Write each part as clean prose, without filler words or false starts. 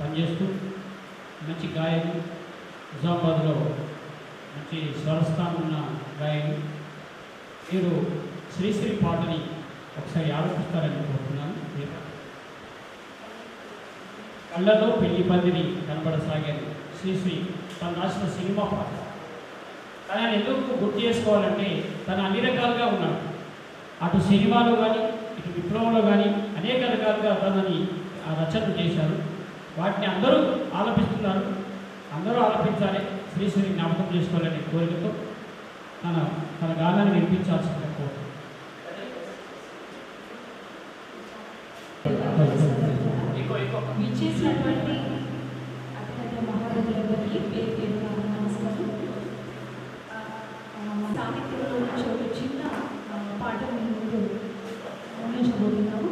పనిచేస్తూ మంచి గాయని, నిజామాబాద్లో మంచి స్వరస్థానం ఉన్న గాయని. మీరు శ్రీశ్రీ పాటని ఒకసారి ఆలోచిస్తారని కోరుతున్నాను. కళ్ళలో పెళ్లి పందిరి కనబడసాగాను శ్రీశ్రీ తను రాసిన సినిమా పాట. కానీ ఎందుకు గుర్తు చేసుకోవాలంటే తను అన్ని రకాలుగా ఉన్నాడు. అటు సినిమాలో కానీ ఇటు విప్లవంలో కానీ అనేక రకాలుగా తనని రచనలు చేశారు. వాటిని అందరూ ఆలపిస్తున్నారు. అందరూ ఆలపించాలి, శ్రీశ్రీ జ్ఞాపకం చేసుకోవాలనే కోరికతో తన గానాన్ని వినిపించాల్సిందిగా కోరుతున్నాను. విచ్చేసినటువంటి అత్యంత మహారాజులందరికీ పేరు పేరున నమస్కారం. సాహిత్యంలో నుంచి ఒక చిన్న పాట మేము ముందు అందించబోతున్నాము.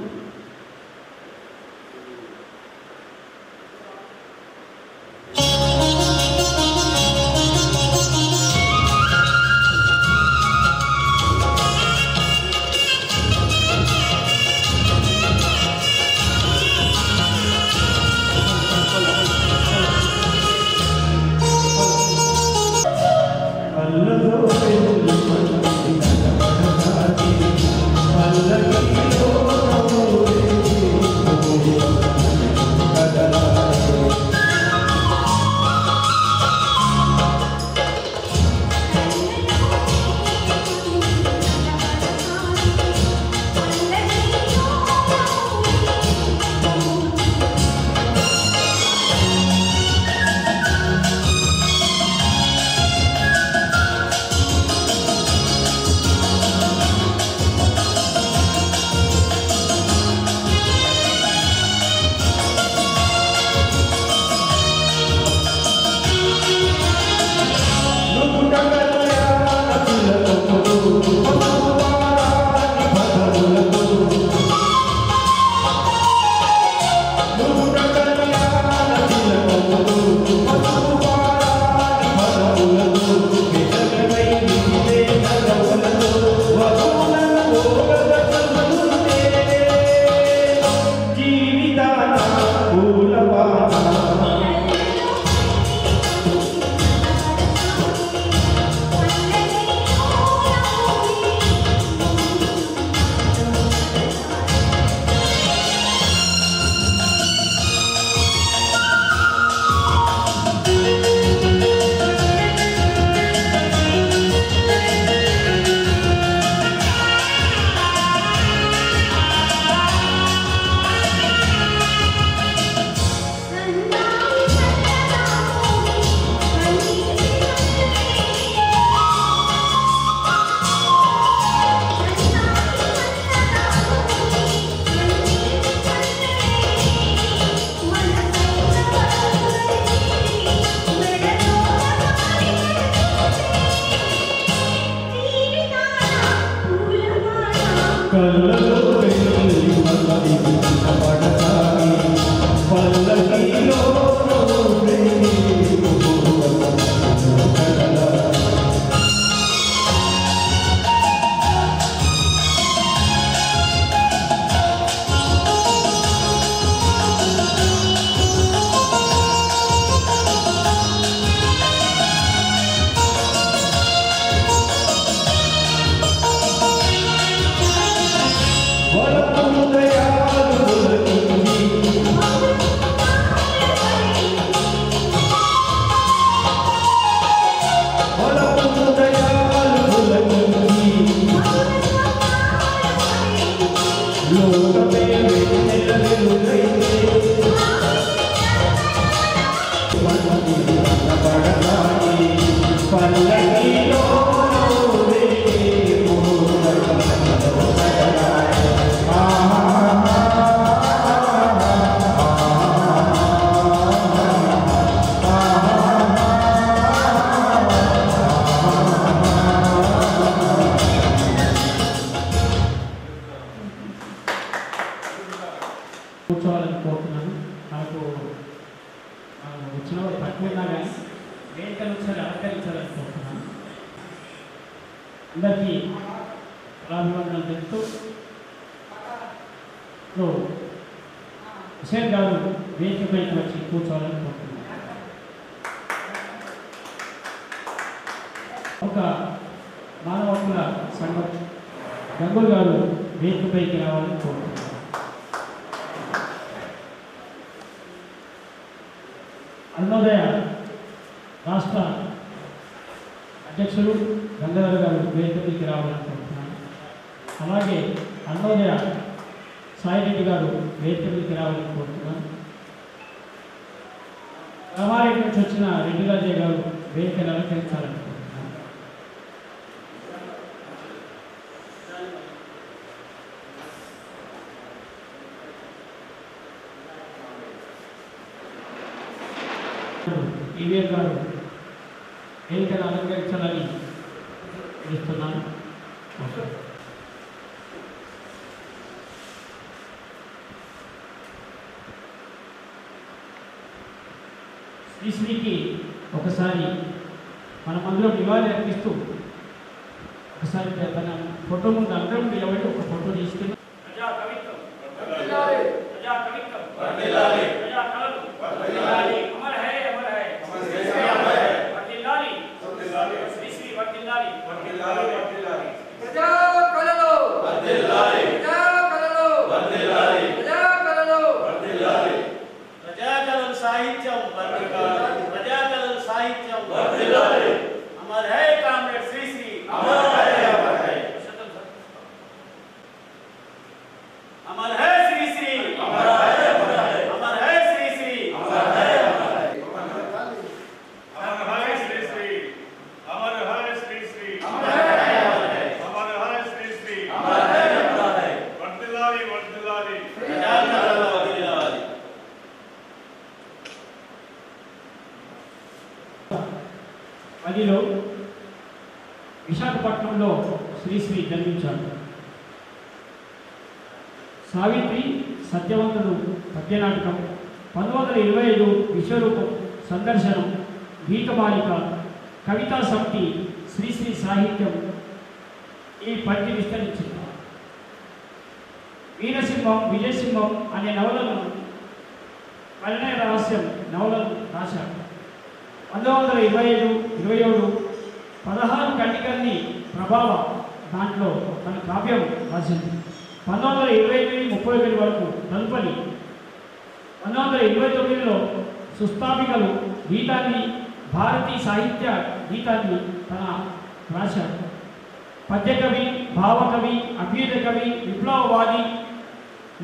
కూర్చోవాలని కోరుతున్నాను. నాకు వచ్చిన వాళ్ళు తక్కువ ఉన్నా కానీ వేదికలు ఒకసారి అలంకరించాలని కోరుతున్నాను. అందరికీ కళాభివందనలు తెలుపుతూ హుసేన్ గారు వేదికపైకి వచ్చి కూర్చోవాలని కోరుతున్నాను. ఒక మానవ హక్కుల సంఘం గంగూర్ గారు వేదికపైకి రావాలని కోరుతున్నాను. అరుణోదయ రాష్ట్ర అధ్యక్షులు గంగాధర్ గారు వేదికపైకి రావాలని కోరుతున్నాను. అలాగే అరుణోదయ సాయిరెడ్డి గారు వేదికపైకి రావాలని కోరుతున్నాను. రామారెడ్డి నుంచి వచ్చిన రెడ్డి రాజయ్య గారు వేదికను అలంకరించాలని కోరుతున్నాను. ఈవీఎం గారు వేదికను అలంకరించాలని ఇస్తున్నాను. శ్రీశ్రీకి ఒకసారి మనమందరం నివాళి అర్పిస్తూ ఒకసారి తన ఫోటో ముందు అందరం నిలబడి ఒక ఫోటో తీసుకుని ప్రజా కవిత్వం ప్రజా కవిత్వం ప్రజా కళలు అమర్ హై అమర్ హై వర్ధిల్లాలి శ్రీశ్రీ వర్ధిల్లాలి ప్రజా కళలు వర్ధిల్లాలి ప్రజా కళలు వర్ధిల్లాలి ప్రజా కళలు వర్ధిల్లాలి ప్రజా కళలు సాహిత్యం వర్ధిల్లాలి ప్రజా కళలు సాహిత్యం వర్ధిల్లాలి Amar high comrade Sri Sri Amar high Amar high Amar high Sri Sri Amar high Amar high Amar high Sri Sri Amar high Amar high Amar high Sri Sri Amar high Sri Sri Amar high Amar high Amar high Sri Sri Amar high Amar high వర్ధిల్లాలి వర్ధిల్లాలి ప్రజా కళలు వర్ధిల్లాలి. పదిలో విశాఖపట్నంలో శ్రీశ్రీ జన్మించాడు. సావిత్రి సత్యవంతుడు పద్యనాటకం, 1925 విశ్వరూపం, సందర్శనం, గీతమాలిక, కవితా సమితి, శ్రీశ్రీ సాహిత్యం ఈ పద్య విస్తరించింది. వీరసింహం, విజయసింహం అనే నవలను పరిణయ రహస్యం నవలను రాశారు. 1925-27 16 కంటికల్ని ప్రభావ దాంట్లో తన కావ్యం రాసింది. 1928-31 వరకు తదుపరి 1929లో సుస్థాపికలు గీతాన్ని, భారతీయ సాహిత్య గీతాన్ని తన రాశాడు. పద్యకవి, భావకవి, అభ్యుదయ కవి, విప్లవవాది,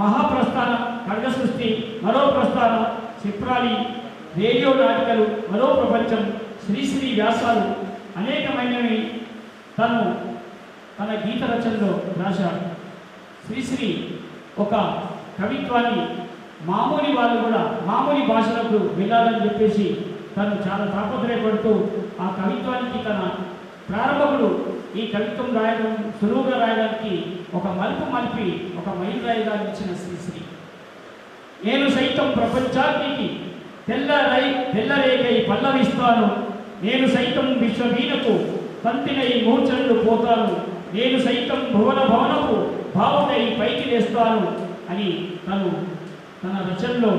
మహాప్రస్థానం, ఖడ్గ సృష్టి, మరో ప్రస్థానం, చిత్రాలి, రేడియో నాటికలు, మరో ప్రపంచం, శ్రీశ్రీ వ్యాసాలు అనేకమైనవి తన గీత రచనలో రాశాడు. శ్రీశ్రీ ఒక కవిత్వాన్ని మామూలు వాళ్ళు కూడా మామూలు భాషలకు వెళ్ళాలని చెప్పేసి తను చాలా తాపత్రయపడుతూ ఆ కవిత్వానికి తన ప్రారంభకుడు ఈ కవిత్వం రాయడం సులువుగా రాయడానికి ఒక మలుపు మలిపి ఒక మైలురాయిగా ఇచ్చిన శ్రీశ్రీ. నేను సైతం ప్రపంచానికి తెల్లరేకై పల్లవిస్తాను, నేను సైతం విశ్వవీణకు తంతినై మూర్ఛలు పోతాను, నేను సైతం భువనపు భావునై పైకి లేస్తాను అని తన రచనలో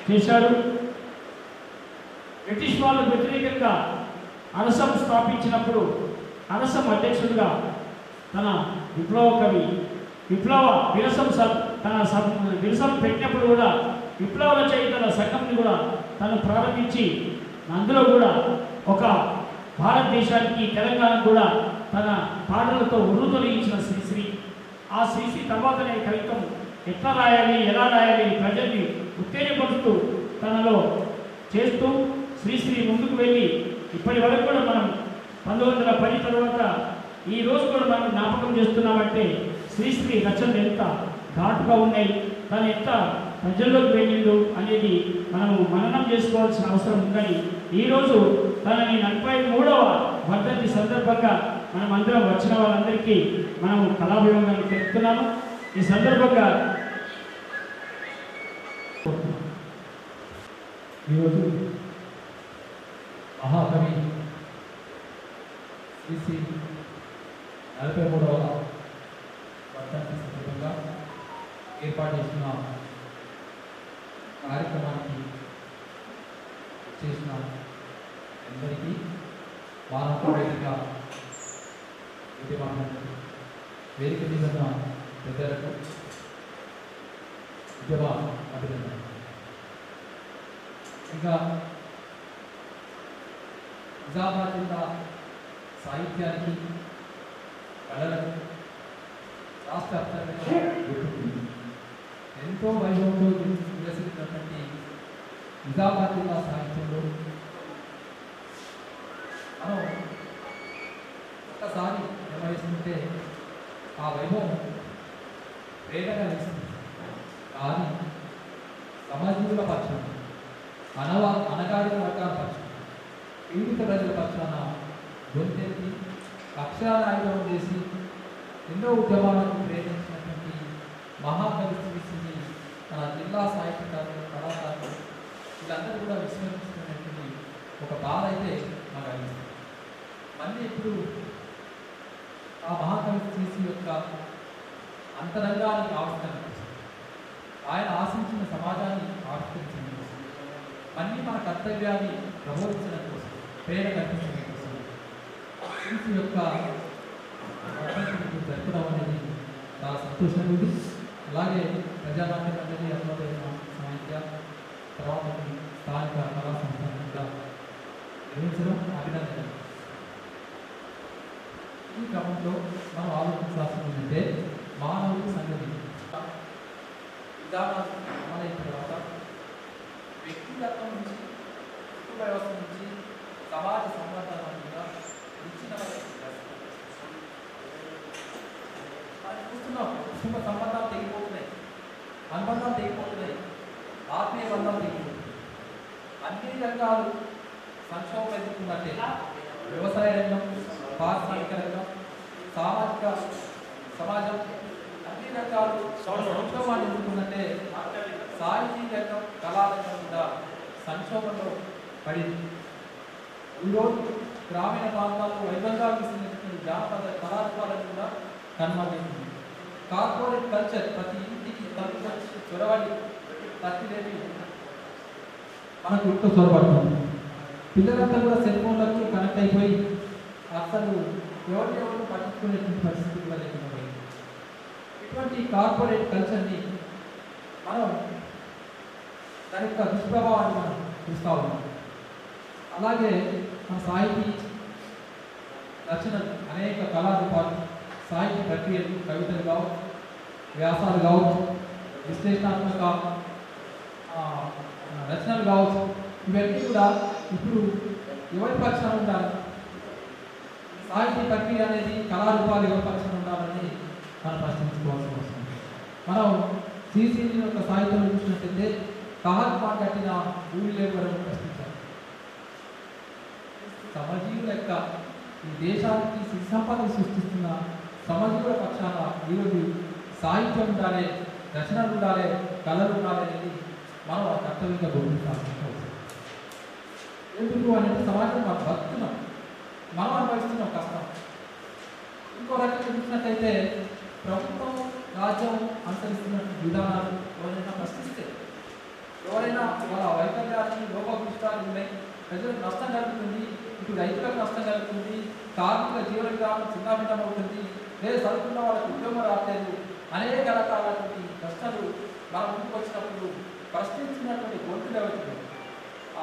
చేశాడు. బ్రిటిష్ వాళ్ళకు వ్యతిరేకంగా అరసం స్థాపించినప్పుడు అరసం అధ్యక్షుడిగా తన విరసం పెట్టినప్పుడు కూడా విప్లవ రచయితల సంఘంని కూడా తను ప్రారంభించి అందులో కూడా ఒక భారతదేశానికి తెలంగాణకు కూడా తన పాటలతో ఉర్రుతొలగించిన శ్రీశ్రీ. ఆ శ్రీశ్రీ తర్వాతనే కవిత్వం ఎట్లా రాయాలి, ఎలా రాయాలి, ప్రజల్ని ఉత్తేజపరుస్తూ తనలో చేస్తూ శ్రీశ్రీ ముందుకు వెళ్ళి ఇప్పటి వరకు కూడా మనం 1910 తర్వాత ఈ రోజు కూడా మనం జ్ఞాపకం చేస్తున్నామంటే శ్రీశ్రీ రచనలు ఎంత ఘాటుగా ఉన్నాయి, తను ఎంత ప్రజల్లోకి వెళ్ళిండు అనేది మనము మననం చేసుకోవాల్సిన అవసరం ఉందని ఈరోజు తనని 43వ వర్ధంతి సందర్భంగా మనం అందరం వచ్చిన వాళ్ళందరికీ మనము కళాభివందనలు తెలుపుతున్నాము. ఈ సందర్భంగా ఈరోజు మహాకవి శ్రీశ్రీ 43వ వర్ధంతి సందర్భంగా ఏర్పాటు చేసిన కార్యక్రమానికి చేసిన అందరికీ మానవ వేదిక వేదిక మీద ఉన్న పెద్దలకు ఉద్యమ అభినందన. ఇంకా నిజామాబాద్ జిల్లా సాహిత్యానికి కళలకు రాష్ట్ర వ్యాప్తంగా గుర్తుంది. ఎంతో వైభవంతో వికసిస్తున్నటువంటి నిజామాబాద్ జిల్లా సాహిత్యంలో మనం ఒక్కసారి నిర్వహిస్తుంటే ఆ వైభవం ప్రేరణ ఇస్తుంది. కానీ సమాజీవుల పక్షాన అనగారిన వర్గాల పక్షాన పీడిత ప్రజల పక్షాన గొంతెత్తి అక్షరాయుధం చేసి ఎన్నో ఉద్యమాలను ప్రేరేపించినటువంటి మహాకవి శ్రీశ్రీ మన జిల్లా సాహిత్యకారులు కళాకారులు వీళ్ళందరూ కూడా విస్మరిస్తున్నటువంటి ఒక బాధ అయితే మాకు అనిపిస్తుంది. మళ్ళీ ఇప్పుడు ఆ మహాకవి శ్రీశ్రీ యొక్క అంతరంగానికి ఆవిష్కరణ ఆయన ఆశించిన సమాజాన్ని ఆవిష్కరించడం కోసం మళ్ళీ మన కర్తవ్యాన్ని ప్రబోధించడం కోసం ప్రేరణ కల్పించడం కోసం శ్రీశ్రీ యొక్క జరపడం అనేది చాలా సంతోషంగా ఉంది. అలాగే ప్రజానాట్య మండలి అమలు సాహిత్య తర్వాత స్థానిక కళా సంస్థ నిర్వహించడం అభినందన. ఈ క్రమంలో మనం ఆలోచించాల్సింది ఏంటంటే మానవుడి సంగతి విధానాలు అమలైన తర్వాత వ్యక్తిగతం నుంచి కుటుంబ వ్యవస్థ నుంచి సమాజ సంబంధాల మీద ఇచ్చిన చూస్తున్నాం. కుటుంబ సంబంధాలు తెగిపోతున్నాయి, అనుబంధాలు తెగిపోతున్నాయి, ఆత్మీయ బంధాలు తెగిపోతున్నాయి. అన్ని రంగాలు సంక్షోభం ఎదుర్కొన్నట్టే వ్యవసాయ రంగం, పారిశ్రామిక రంగం, సామాజిక సమాజం అన్ని రంగాలు సంక్షోభాన్ని ఎదుర్కొన్నట్టే సాహితీ రంగం, కళారంగం కూడా సంక్షోభంలో పడింది. ఈరోజు గ్రామీణ ప్రాంతాల్లో వైభవంగా విస్తరించిన జానపద కళారూపాలను కూడా కనుమరుగైంది. కార్పొరేట్ కల్చర్ ప్రతి ఇంటికి తలుపు వచ్చి చొరవడి తట్టిలేవి మనకు ఇంట్లో చొరబడుతుంది. పిల్లలంతా కూడా సెల్ ఫోన్లకు కనెక్ట్ అయిపోయి అసలు ఎవరు పట్టించుకునేటువంటి పరిస్థితి కూడా లేకుండా పోయింది. ఇటువంటి కార్పొరేట్ కల్చర్ని మనం దాని యొక్క దుష్ప్రభావాన్ని మనం చూస్తూ ఉన్నాం. అలాగే మన సాహితీ రచనలు అనేక కళారూపాలు, సాహిత్య ప్రక్రియలు, కవితలు కావచ్చు, వ్యాసాలు కావచ్చు, విశ్లేషణాత్మక రచనలు కావచ్చు, ఇవన్నీ కూడా ఇప్పుడు ఎవరి పక్షాన ఉండాలి? సాహిత్య ప్రక్రియ అనేది కళారూపాలు ఎవరి పక్షాన ఉండాలని మనం ప్రశ్నించుకోవాల్సి వస్తుంది. మనం శ్రీశ్రీ యొక్క సాహిత్యంలో చూసినట్టయితే కహాత్మాన్ కట్టిన ఊరి లేబరని ప్రశ్నించారు. సమజీవుల యొక్క ఈ దేశానికి సిరి సంపదను సృష్టిస్తున్న సమజీవుల పక్షాన ఈరోజు సాహిత్యం ఉండాలి, రచనలు ఉండాలి, కళలు ఉండాలి అనేది మనం ఆ కర్తవ్యంగా గుర్తించాల్సిన అవసరం. ఎందుకు అనేది సమాజం మనం బతుకుతున్నాం, మనం అనుభవిస్తున్నాం కష్టం. ఇంకో రకంగా చూసినట్టయితే ప్రభుత్వం, రాజ్యం అనుసరిస్తున్న విధానాలు ఎవరైనా ప్రశ్నిస్తే, ఎవరైనా వాళ్ళ వైఫల్యాన్ని, లోపభూష్టాలు ఉన్నాయి, ప్రజలకు నష్టం కలుగుతుంది, ఇటు రైతులకు నష్టం కలుగుతుంది, కార్మిక జీవన విధానం చిన్నాభిన్నం అవుతుంది, లేదా చదువుకున్న వాళ్ళకి ఉద్యోగం రాలేదు, అనేక రకాలైనటువంటి కష్టాలు మన ముందుకు వచ్చినప్పుడు ప్రశ్నించినటువంటి గొంతులు ఎవరికి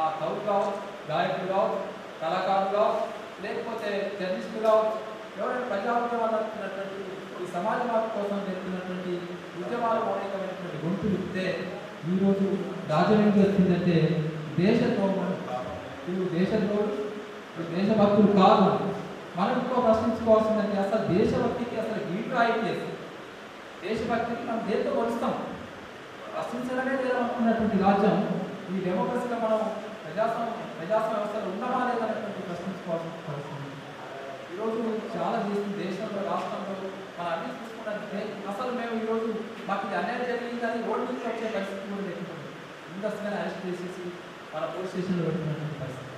ఆ కవులు కావచ్చు, గాయకులు కావచ్చు, కళాకారులు కావచ్చు, లేకపోతే జర్నలిస్టులు కావచ్చు, ఎవరైనా ప్రజా ఉద్యమాలు నడుపుతున్నటువంటి ఈ సమాజ మార్పు కోసం జరుగుతున్నటువంటి ఉద్యమాలు అనేకమైనటువంటి గొంతులు ఇస్తే ఈరోజు రాజనీతి వచ్చిందంటే దేశద్రోహం, వీళ్ళు దేశద్రోహులు, దేశభక్తులు కాదు. మనం ఇంకో ప్రశ్నించుకోవాల్సిందంటే అసలు దేశభక్తికి అసలు గీటు అయిపోయేది. దేశభక్తికి మనం దేంతో కొలుస్తాం? ప్రశ్నించడమే లేదనుకున్నటువంటి రాజ్యం ఈ డెమోక్రసీలో మనం ప్రజాస్వామ్య వ్యవస్థలో ఉన్నామా లేదనేటువంటి ప్రశ్నించుకోవాల్సిన పరిస్థితి. ఈరోజు చాలా దేశంలో, రాష్ట్రంలో మనం అన్ని చూసుకున్నట్టే అసలు మేము ఈరోజు మాకు ఇది అన్యాయం జరిగిందని రోడ్డు నుంచి వచ్చే పరిస్థితి కూడా లేకుండా ముందస్తుగానే అరెస్ట్ చేసేసి మన పోలీస్ స్టేషన్లో పెడుతున్నటువంటి పరిస్థితి.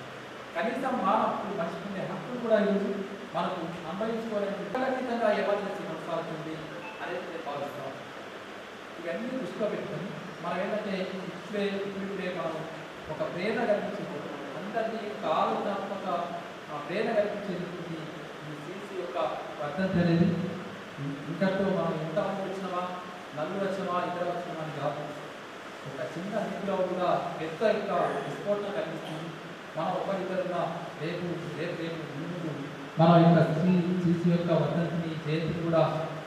కనీసం మానవులు మర్చిపోయే హక్కులు కూడా ఈరోజు మనకు అనుభవించుకోవాలని విపరీతంగా ఎమర్జెన్సీ కొనసాగుతుంది అనేది నేను భావిస్తాను. ఇవన్నీ దృష్టిలో పెట్టుకొని మనం ఏంటంటే ఇప్పుడే మనం ఒక ప్రేరణ కల్పించి అందరినీ ఒక ఆలోచనాత్మక ప్రేరణ కల్పించేటువంటి ఈ శ్రీశ్రీ యొక్క వర్ధంతి అనేది ఇంకతో మనం ఎంతమంది వచ్చినామా, నలుగురు వచ్చినామా, ఇద్దరు వచ్చినామా అని కాదు. ఒక చిన్న ఇంట్లో కూడా పెద్ద యొక్క విస్ఫోటన కనిపిస్తుంది. మనం ఒకరిద్దరుగా రేపు ముందు మన యొక్క శ్రీశ్రీ యొక్క వర్ధంతిని జయంతిని కూడా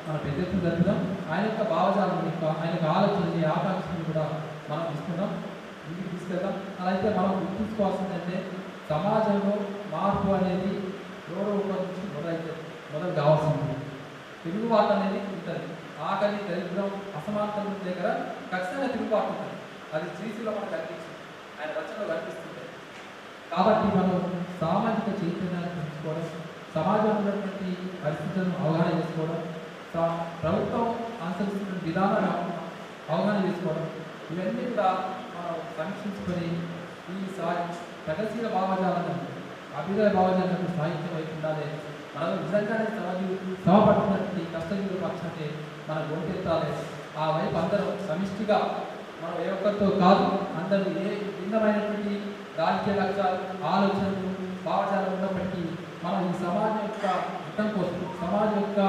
మన పెద్ద ఎత్తున జరుపుదాం. ఆయన యొక్క భావజాలం యొక్క ఆయన యొక్క ఆలోచనని ఆకాంక్షని కూడా మనం ఇస్తున్నాం, ఇంటికి తీసుకెళ్దాం. అలా అయితే మనం గుర్తుంచుకోవాల్సిందంటే సమాజంలో మార్పు అనేది ఎవరో ఒకరి నుంచి మొదలు కావాల్సింది. తిరుగుబాటు అనేది ఉంటుంది. ఆకలి, దరిద్రం, అసమానతల దగ్గర ఖచ్చితంగా తిరుగుబాటు ఉంటుంది. అది శ్రీశ్రీలో మనకు కనిపించింది, ఆయన రచనలో కనిపిస్తుంది. కాబట్టి మనం సామాజిక చైతన్యాన్ని పెంచుకోవడం, సమాజంలో ఉన్నటువంటి పరిస్థితులను అవగాహన చేసుకోవడం, ప్రభుత్వం అనుసరిస్తున్న విధానాలను అవగాహన చేసుకోవడం, ఇవన్నీ కూడా మనం సమీక్షించుకొని ఈ ప్రగతిశీల భావజాలను, అభ్యుదయ భావజాలను సాహిత్యం వైపు ఉండాలి. మనం నిజంగానే శ్రమపడుతున్నటువంటి కష్టజీవుల పక్షాన్ని మనం గొంతెత్తాలి. ఆ వైపు అందరం సమిష్టిగా మనం ఏ ఒక్కరితో కాదు, అందరూ ఏ భిన్నమైనటువంటి రాజకీయ లక్ష్యాలు, ఆలోచనలు, భావజాలు ఉన్నప్పటికీ మనం ఈ సమాజం యొక్క హితం కోసం, సమాజం యొక్క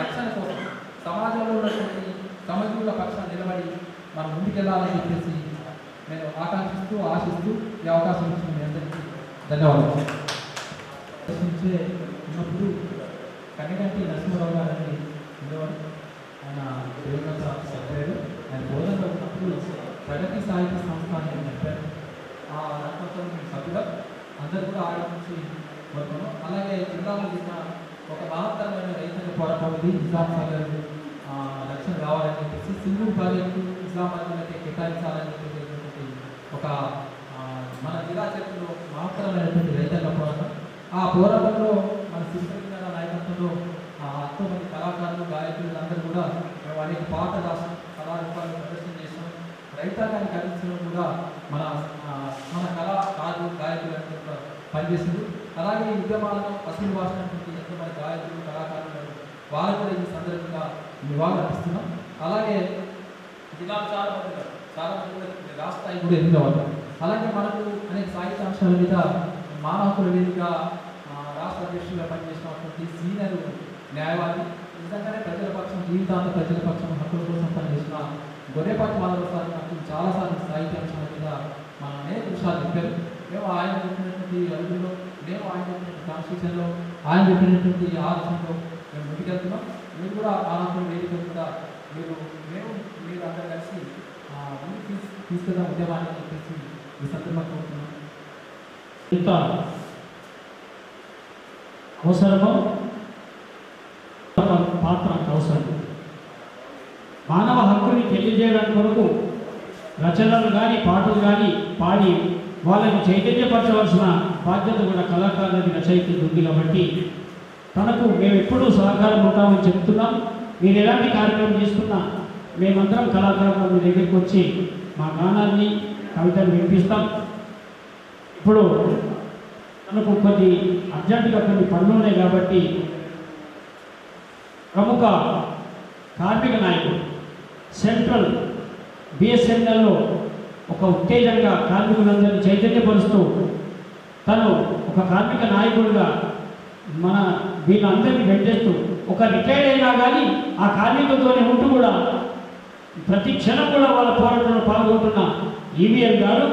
రక్షణ కోసం, సమాజంలో ఉన్నటువంటి సమజీవుల పక్షాన్ని నిలబడి మనం ముందుకెళ్ళాలని చెప్పేసి నేను ఆకాంక్షిస్తూ ఆశిస్తూ ఈ అవకాశం ఇచ్చిన మీ అందరికీ ధన్యవాదాలు. ప్రశ్నించే ఉన్నప్పుడు కన్నగంటి నరసింహరావు గారని ఉండేవారు. ఆయన దేవగత సభ్యుడు. ఆయన బోధనలో ఉన్నప్పుడు ప్రగతి సాహిత్య సంస్థ అని చెప్పారు. ఆ దాంట్లో సభ్యులు అందరూ కూడా ఆయన నుంచి కోరుకున్నాం. అలాగే జిల్లాలో జరిగిన ఒక మహత్తరమైన రైతాంగ పోరాటం ఇది నిజాం సాగర్ రక్షణ కావాలని చెప్పేసి సింగూరు ప్రాజెక్టు నిజామాబాద్కి కేటాయించాలని చెప్పేసి ఒక మన జిల్లా చరిత్రలో మహత్తరమైనటువంటి రైతాంగ పోరాటం. ఆ పోరాటంలో మన శ్రీకృష్ణ నాయకత్వంలో 10 మంది కళాకారులు, గాయకులు అందరూ కూడా మేము అనేక పాటలు రాసాం, కళారూపాలను ప్రదర్శన చేసాం. రైతాంగానికి అందించడం కూడా మన కళాకారులు, గాయకులు కూడా పనిచేసింది. అలాగే ఈ ఉద్యమాలను అసలు భాషినటువంటి ఎంతోమంది గాయకులు, కళాకారులు వాళ్ళు కూడా ఈ సందర్భంగా నివాళులు అర్పిస్తున్నాం. అలాగే జిల్లా చాలా మంది కూడా రాష్ట్రాయి కూడా ఎదురవ్వాలి. అలాగే మనకు అనేక సాహిత్యాంశాల మీద మానవ హక్కుల వేదిక రాష్ట్ర అధ్యక్షులుగా పనిచేసినటువంటి సీనియర్ న్యాయవాది, నిజంగానే ప్రజల పక్షం, జీవితాంత ప్రజల పక్షం హక్కుల కోసం పనిచేసిన గొర్రెపాటి మాధవ సార్ నాకు చాలాసార్లు సాహిత్యాంశాల మీద మనం అనేక విషయాలు చెప్పారు. మేము ఆయన చెప్పినటువంటి అడుగులో, మేము ఆయన చెప్పినటువంటి కాన్స్టిట్యూషన్లో, ఆయన చెప్పినటువంటి ఆలోచనలో మేము ముందుకెళ్తున్నాం. మీరు కూడా మానవ హక్కుల వేదిక కూడా మీరు అందరూ కలిసి ముందుకు తీసుకెళ్దాం ఉద్యమాన్ని చెప్పేసి ఈ సందర్భంగా కోరుతున్నాం. ఇంత అవసరమో పాత్ర అవసరం. మానవ హక్కుని తెలియజేయడానికి కొరకు రచనలు కానీ, పాటలు కానీ పాడి వాళ్ళని చైతన్యపరచవలసిన బాధ్యత కూడా కళాకారులకి, రచయితలకు ఉంది. కాబట్టి తనకు మేము ఎప్పుడూ సహకారం ఉంటామని చెప్తున్నాం. మీరు ఎలాంటి కార్యక్రమం చేసుకున్నా మేమందరం కళాకారులు మీ దగ్గరికి వచ్చి మా గానాన్ని, కవితలు వినిపిస్తాం. ఇప్పుడు మనకు కొన్ని అర్జెంటుగా కొన్ని పనులు ఉన్నాయి కాబట్టి ప్రముఖ కార్మిక నాయకుడు, సెంట్రల్ బిఎస్ఎన్ఎల్లో ఒక ఉత్తేజంగా కార్మికులందరినీ చైతన్యపరుస్తూ తను ఒక కార్మిక నాయకుడిగా మన వీళ్ళందరినీ వెంటేస్తూ ఒక రిటైర్డ్ అయినా కానీ ఆ కార్మికులతోనే ఉంటూ కూడా ప్రతి క్షణం కూడా వాళ్ళ పోరాటంలో పాల్గొంటున్న ఈవీఎల్ గారు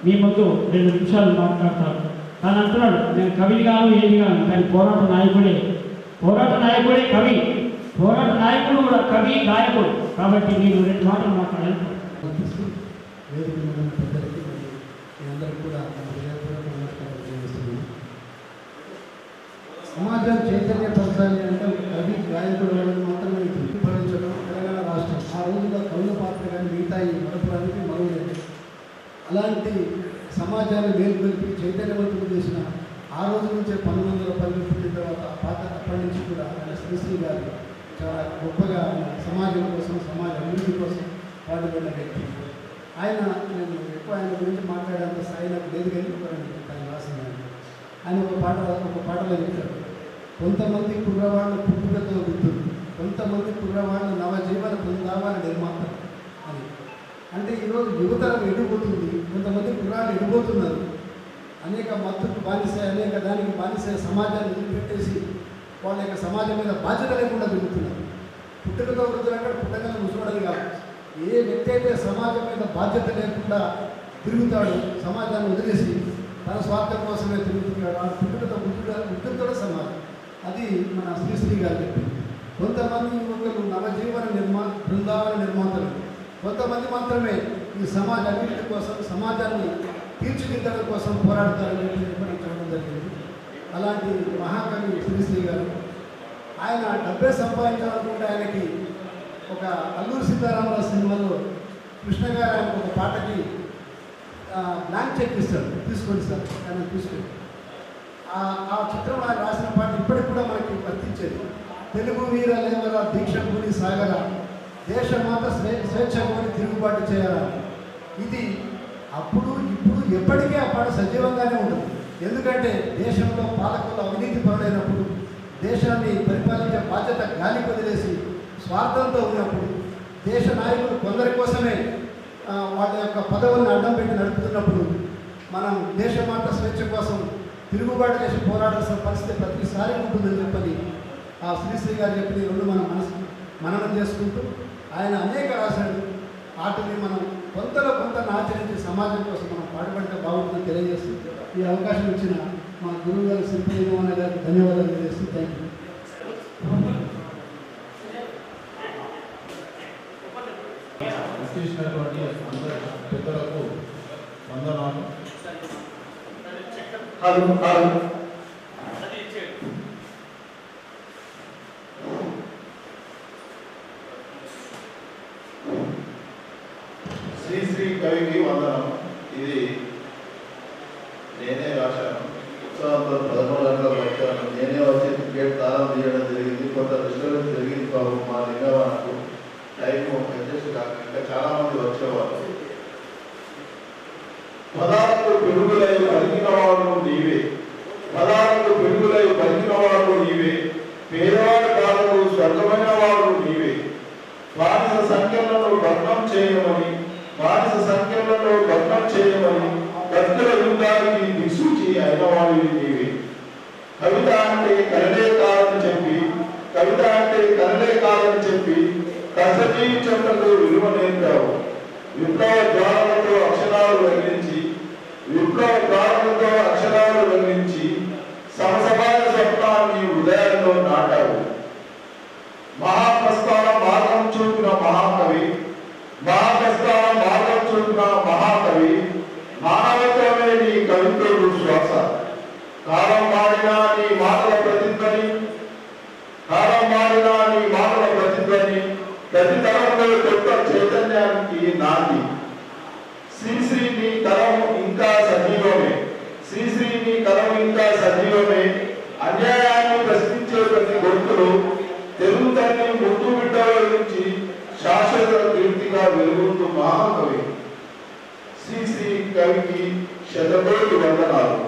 మీ ముందు 2 నిమిషాలు మాట్లాడతారు. తను అంటున్నాడు, నేను కవిని కాను, ఏది కాను, కానీ పోరాట నాయకుడే కవి, పోరాట నాయకుడు కూడా కవి, గాయకుడు. కాబట్టి మీరు 2 మాటలు మాట్లాడాలి. సమాజం చైతన్యపరచాలి అంటే కవి, గాయకుడు వాళ్ళని మాత్రమే తృప్తిపడించడం తెలంగాణ రాష్ట్రం. ఆ రోజుల్లో కవుల పాత్ర కానీ మిగతా ఈ మరపురానికి మరువలేదు. అలాంటి సమాజాన్ని మేల్కొల్పి చైతన్యవంతులు చేసిన ఆ రోజు నుంచే 1910 పుట్టిన తర్వాత అప్పటి నుంచి కూడా ఆయన శ్రీశ్రీ గారు చాలా గొప్పగా సమాజం కోసం, సమాజ అభివృద్ధి కోసం పాటుపడిన వ్యక్తి. నేను ఎక్కువ ఆయన గురించి మాట్లాడేంత స్థాయి నాకు లేదు కానీ ఆయన రాసిన ఆయన ఒక పాటలో చెప్పారు, కొంతమంది కుర్రవాళ్ళు పుట్టుకతో గుర్తులు, కొంతమంది కుర్రవాళ్ళు నవజీవన బృందావన నిర్మాత అని. అంటే ఈరోజు యువతరం ఎడిపోతుంది, కొంతమంది కుర్రాళ్ళు ఎడిపోతున్నారు. అనేక మత్తుకు బానిస అనేక దానికి బానిస సమాజాన్ని వదిలిపెట్టేసి వాళ్ళ యొక్క సమాజం మీద బాధ్యత లేకుండా తిరుగుతున్నారు. పుట్టుకతో వృద్ధులు అంటే పుట్టకలు ముసలాడని కాదు. ఏ వ్యక్తి అయితే సమాజం మీద బాధ్యత లేకుండా తిరుగుతాడు, సమాజాన్ని వదిలేసి తన స్వార్థం కోసమే తిరుగుతున్నాడు, ఆ పుట్టుకతో వృద్ధులతో సమాజం. అది మన శ్రీశ్రీ గారు చెప్పింది. కొంతమంది యువకులు నవజీవన బృందావన నిర్మాతలు, కొంతమంది మాత్రమే ఈ సమాజ అభివృద్ధి కోసం సమాజాన్ని తీర్చిదిద్దడం కోసం పోరాడతారని చెప్పడం జరిగింది. అలాంటి మహాకవి శ్రీశ్రీ గారు ఆయన డబ్బే సంపాదించాలనుకుంటే ఆయనకి ఒక అల్లూరి సీతారామరాజు సినిమాలో కృష్ణ గారు ఆయనకు ఒక పాటకి బ్లాంక్ చెక్ ఇస్తాడు, తీసుకోండి సార్ ఆయన తీసుకొని. ఆ చిత్రం ఆయన రాసిన పాట ఇప్పటికి కూడా మనకి వర్తించేది. తెలుగు వీర లేవరా దీక్ష భూమి సాగర దేశమాత స్వేచ్ఛ కోరి తిరుగుబాటు చేయాల. ఇది అప్పుడు ఇప్పుడు ఎప్పటికీ ఆ పాట సజీవంగానే ఉంటుంది. ఎందుకంటే దేశంలో పాలకులు అవినీతి పరుడైనప్పుడు, దేశాన్ని పరిపాలించే బాధ్యత గాలికి వదిలేసి స్వార్థంతో ఉన్నప్పుడు, దేశ నాయకులు కొందరి కోసమే వాళ్ళ యొక్క పదవులను అడ్డం పెట్టి నడుపుతున్నప్పుడు మనం దేశమాత స్వేచ్ఛ కోసం తిరుగుబాటు చేసి పోరాడాల్సిన పరిస్థితి ప్రతిసారి ఉంటుందని చెప్పని ఆ శ్రీశ్రీ గారు చెప్పిన రెండు మన మనసు మననం చేసుకుంటూ ఆయన అనేక రాశాడు. వాటిని మనం కొంతలో కొంత ఆచరించి సమాజం కోసం మనం పాటుపడితే బాగుంటుందని తెలియజేస్తూ ఈ అవకాశం ఇచ్చిన మా గురువు గారు సింపేమోహన్ గారికి ధన్యవాదాలు తెలియజేస్తూ థ్యాంక్ యూ. విశేషించినటువంటి పెద్దలకు వందనాలు. శ్రీశ్రీ కవికి వందనం. ఇది నేనే రాశాను. ఉత్సాహంతో 11 గంటలకు వచ్చాను. నేనే వచ్చి క్రికెట్ తాళం తీయడం జరిగింది. కొంత డిస్టర్బెన్స్ జరిగింది. బాబు మా లింగవానకు టైము అడ్జస్ట్ కాక ఇంకా చాలా మంది వచ్చేవారు. పదాలకు పెరుగులై పలికిన వాడు నీవే, పదాలకు పెరుగులై పలికిన వాడు నీవే, పేదవాడి కాలకు స్వర్గమైన వాడు నీవే. బానిస సంఖ్యలను భగ్నం చేయమని, బానిస సంఖ్యలను భగ్నం చేయమని భక్తుల యుద్ధానికి దిక్సూచి అయిన వాడివి నీవే. కవిత అంటే కరలే కాదని చెప్పి, కవిత అంటే కరలే కాదని చెప్పి కష్టజీవి చెట్లకు విలువ నేర్పావు. విప్లవ ద్వారాలతో అక్షరాలు వెలిగించి, విప్లవ ద్వారాలతో అక్షరాలు వెలిగించి సమసమాజ స్వప్నాన్ని హృదయాల్లో నాటావు. మహాప్రస్థాన మార్గం చూపిన మహాకవి, మహాప్రస్థాన మార్గం చూపిన మహాకవి, మానవత్వమే నీ కవిత్వపు శ్వాస. కాలం మారినా నీ మాటల ప్రతిధ్వని, కాలం మారినా నీ మాటల ప్రతిధ్వని ప్రతి తరంలో కొత్త చైతన్యానికి నాంది. శ్రీశ్రీ నీ తరం ఇంకా సజీవమే, శ్రీశ్రీ నీ తరం ఇంకా సజీవమే. అన్యాయాన్ని ప్రశ్నించే ప్రతి గొంతులు తెలుగు తల్లి ముద్దు బిడ్డల నుంచి శాశ్వత కీర్తిగా వెలుగుతూ మహాకవి శ్రీశ్రీ కవికి శతకోటి వందనాలు.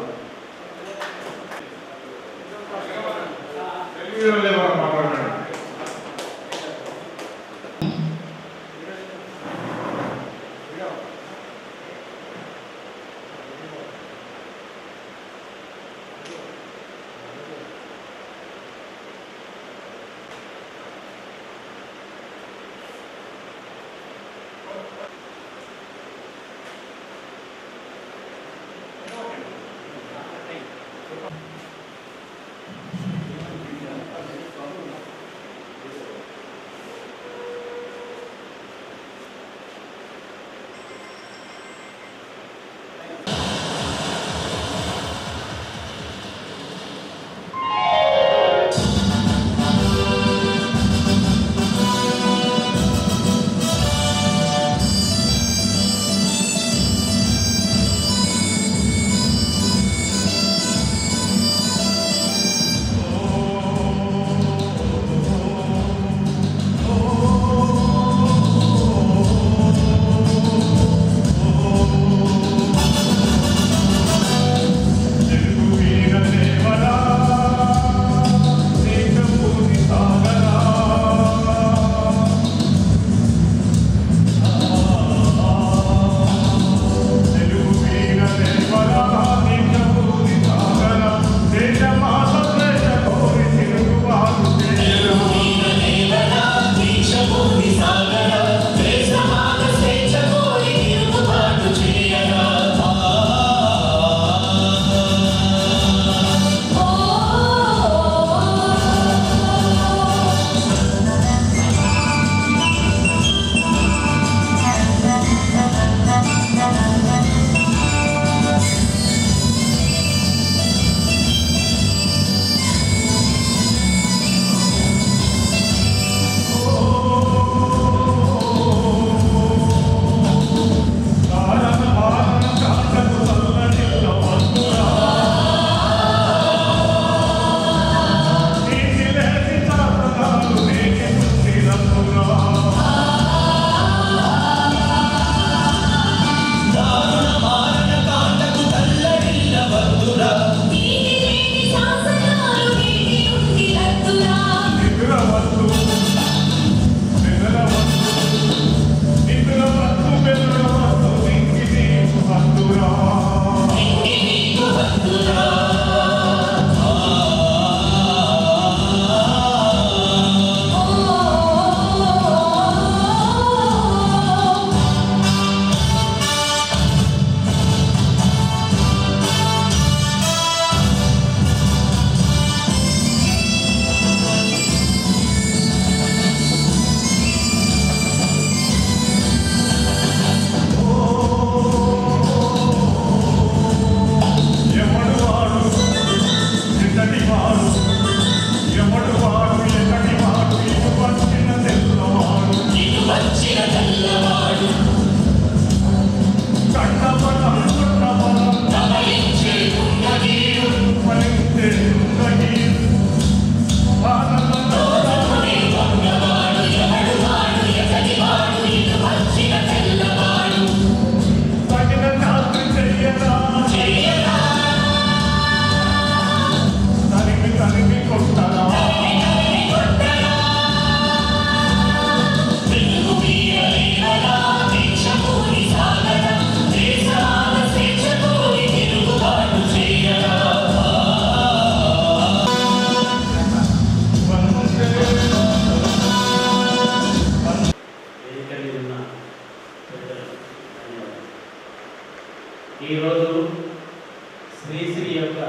శ్రీశ్రీ యొక్క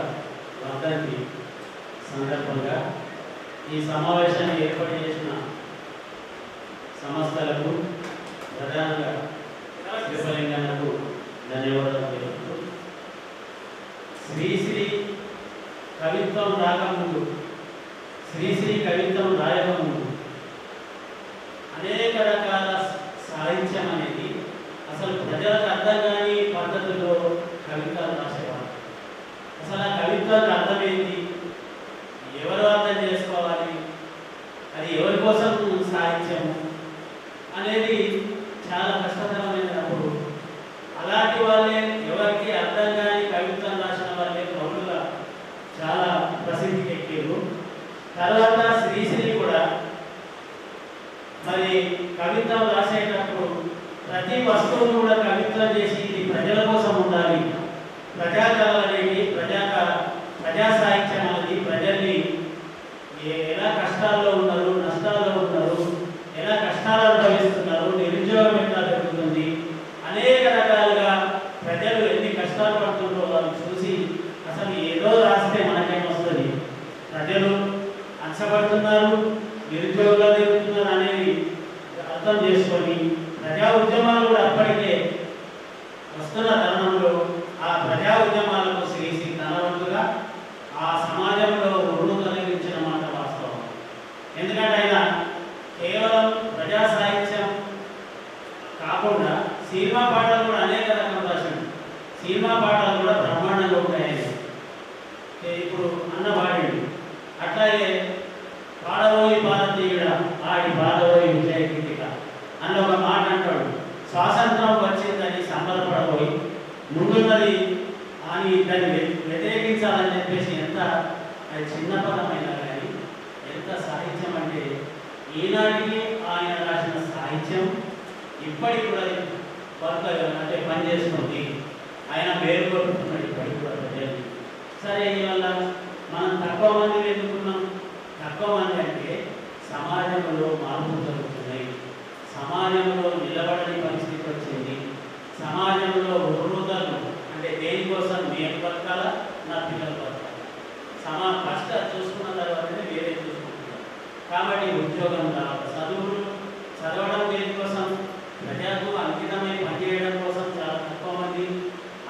వర్ధంతి సందర్భంగా ఈ సమావేశాన్ని ఏర్పాటు చేసిన సంస్థలకు ప్రధానంగా శివలింగాలకు ధన్యవాదాలు తెలుపుతూ శ్రీశ్రీ కవిత్వం రాకముందు శ్రీశ్రీ కవిత్వం రాయకముందు అనేక రకాల సాహిత్యం అనేది అసలు ప్రజలకు అర్థం కాని పద్ధతిలో కవితలు రాసేవారు. అసలు ఆ కవిత్వానికి అర్థమేంటి, ఎవరు అర్థం చేసుకోవాలి, అది ఎవరి కోసం సాహిత్యము అనేది చాలా కష్టతరమైనప్పుడు అలాంటి వాళ్ళే ఎవరికి అర్థం కాని కవిత్వం రాసిన వాళ్ళే కవులుగా చాలా ప్రసిద్ధికి ఎక్కారు. తర్వాత శ్రీశ్రీ కూడా మరి కవిత్వం రాసేటప్పుడు ప్రతి వస్తువును కూడా కవిత్వం చేసి ఇది ప్రజల కోసం ఉండాలి, ప్రజాకళలు అనేది ప్రజా సాహిత్యం అనేది ప్రజల్ని ఎలా కష్టాల్లో ఉన్నారు, నష్టాల్లో ఉన్నారు, ఎలా కష్టాలు అనుభవిస్తున్నారు, నిరుద్యోగం ఎట్లా జరుగుతుంది, అనేక రకాలుగా ప్రజలు ఎన్ని కష్టాలు పడుతుందో వాళ్ళు చూసి అసలు ఏదో రాస్తే మనకేమొస్తుంది, ప్రజలు అంచబడుతున్నారు, నిరుద్యోగాలు జరుగుతున్నారు అనేది అర్థం చేసుకొని ప్రజా ఉద్యమాలు కూడా అప్పటికే వస్తున్న తరుణంలో ఆ ప్రజా ఉద్యమాలకు శ్రీశ్రీ తనవంతుగా ఆ సమాజంలో ఉరును తొలగించిన మాట వాస్తవం. ఎందుకంటే ఆయన కేవలం ప్రజా సాహిత్యం కాకుండా సినిమా పాటలు కూడా అనేక రకాల రాశాడు. సినిమా పాటలు కూడా బ్రహ్మాండంగా ఉంటాయని ఇప్పుడు అన్నవాడి అట్లాగే పాడబోయి భారతీయుడ ఆడి పాడబోయి విజయ గీతిక అన్న ఒక మాట అంటాడు. స్వాతంత్రం వచ్చిందని సంబరపడబోయి ముందున్నది అని దాన్ని వ్యతిరేకించాలని చెప్పేసి ఎంత చిన్న పదమైనా కానీ ఎంత సాహిత్యం అంటే ఈనాటికి ఆయన రాసిన సాహిత్యం ఇప్పటికి కూడా వర్క్ అంటే పనిచేస్తుంది. ఆయన మేలుకొట్టుకున్నాడు ఇప్పటికి కూడా ప్రజలు. సరే ఇవల్ల మనం తక్కువ మంది ఎందుకున్నాం, తక్కువ మంది అంటే సమాజంలో మార్పులు జరుగుతున్నాయి, సమాజంలో నిలబడని పరిస్థితి వచ్చింది, సమాజంలో వృద్ధులు అంటే దేనికోసం నేను బతకాలా, నా పిల్లలు బతకాలి, ఫస్ట్ చూసుకున్న తర్వాతనే వేరే చూసుకుంటున్నారు. కాబట్టి ఉద్యోగం రావాలి, చదవడం దేనికోసం, ప్రజలకు అంకితమై పనిచేయడం కోసం చాలా తక్కువ మంది,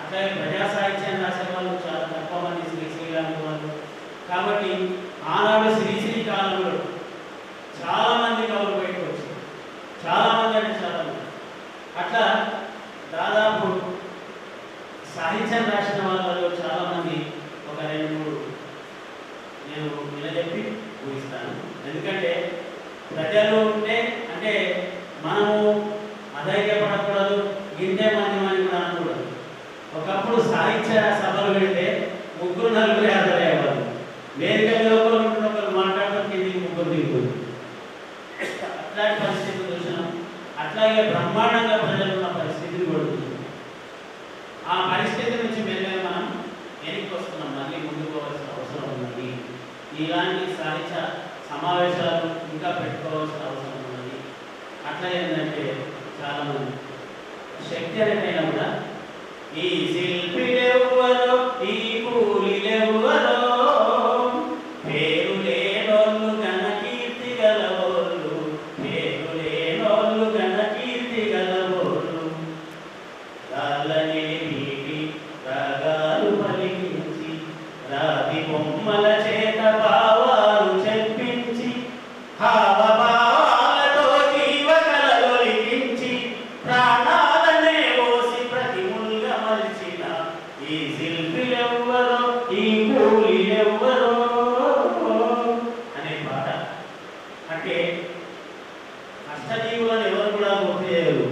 అట్లాగే ప్రజా సాహిత్యాన్ని రాసే వాళ్ళు చాలా తక్కువ మంది శ్రీశ్రీ లాంటి వాళ్ళు. కాబట్టి ఆనాడు శ్రీశ్రీ కాలంలో చాలా మంది కవులు బయటకు వచ్చారు, చాలా మంది అంటే చాలా మంది. అట్లా దాదాపు సాహిత్యం రాసిన వాళ్ళలో చాలా మంది ఒక 2-3 నేను ఇలా చెప్పి ఊహిస్తాను. ఎందుకంటే ప్రజలు ఉంటే అంటే మనము అధైర్యపడకూడదు, ఇంతే మంది అని కూడా అనకూడదు. ఒకప్పుడు సాహిత్య సభలు పెడితే 3-4 హాజరయ్యేవాళ్ళు, వేదికల్లో ఒకరు మాట్లాడుతూ కిందికి 3 దిగుతుంది. అట్లాంటి పరిస్థితులు చూసినాం. అట్లాగే బ్రహ్మాండంగా ప్రజలు ఉన్న పరిస్థితిని కూడా చూసినాం. ఆ పరిస్థితి నుంచి మెల్లగా మనం వెనక్కి వస్తున్నాం, మళ్ళీ ముందుకు పోవాల్సిన అవసరం ఉన్నది. ఇలాంటి సాహిత్య సమావేశాలు ఇంకా పెట్టుకోవాల్సిన అవసరం ఉన్నది. అట్లా ఏంటంటే చాలా మంది శక్తి అనేటైనా కూడా ఈ శిల్పిలెవ్వరో ఈ కూలిలెవ్వరో పేరు లేనోళ్ళు ఘన కీర్తి గలవోళ్ళు, పేరు లేనోళ్ళు ఘన కీర్తి గలవోళ్ళు, రాళ్ళనే వీటి రాగాలు పలికించి రాతి బొమ్మల చేత భావాలు చెప్పించి హావభావాలతో జీవకలొలికించి ప్రాణాలనే పోసి ప్రతిములుగా మలిచిన ఈ శిల్పిలెవ్వరో ఈ కూలిలెవ్వరో అనే పాట. అంటే అష్టజీవులను ఎవరు కూడా గుర్తు చేయరు.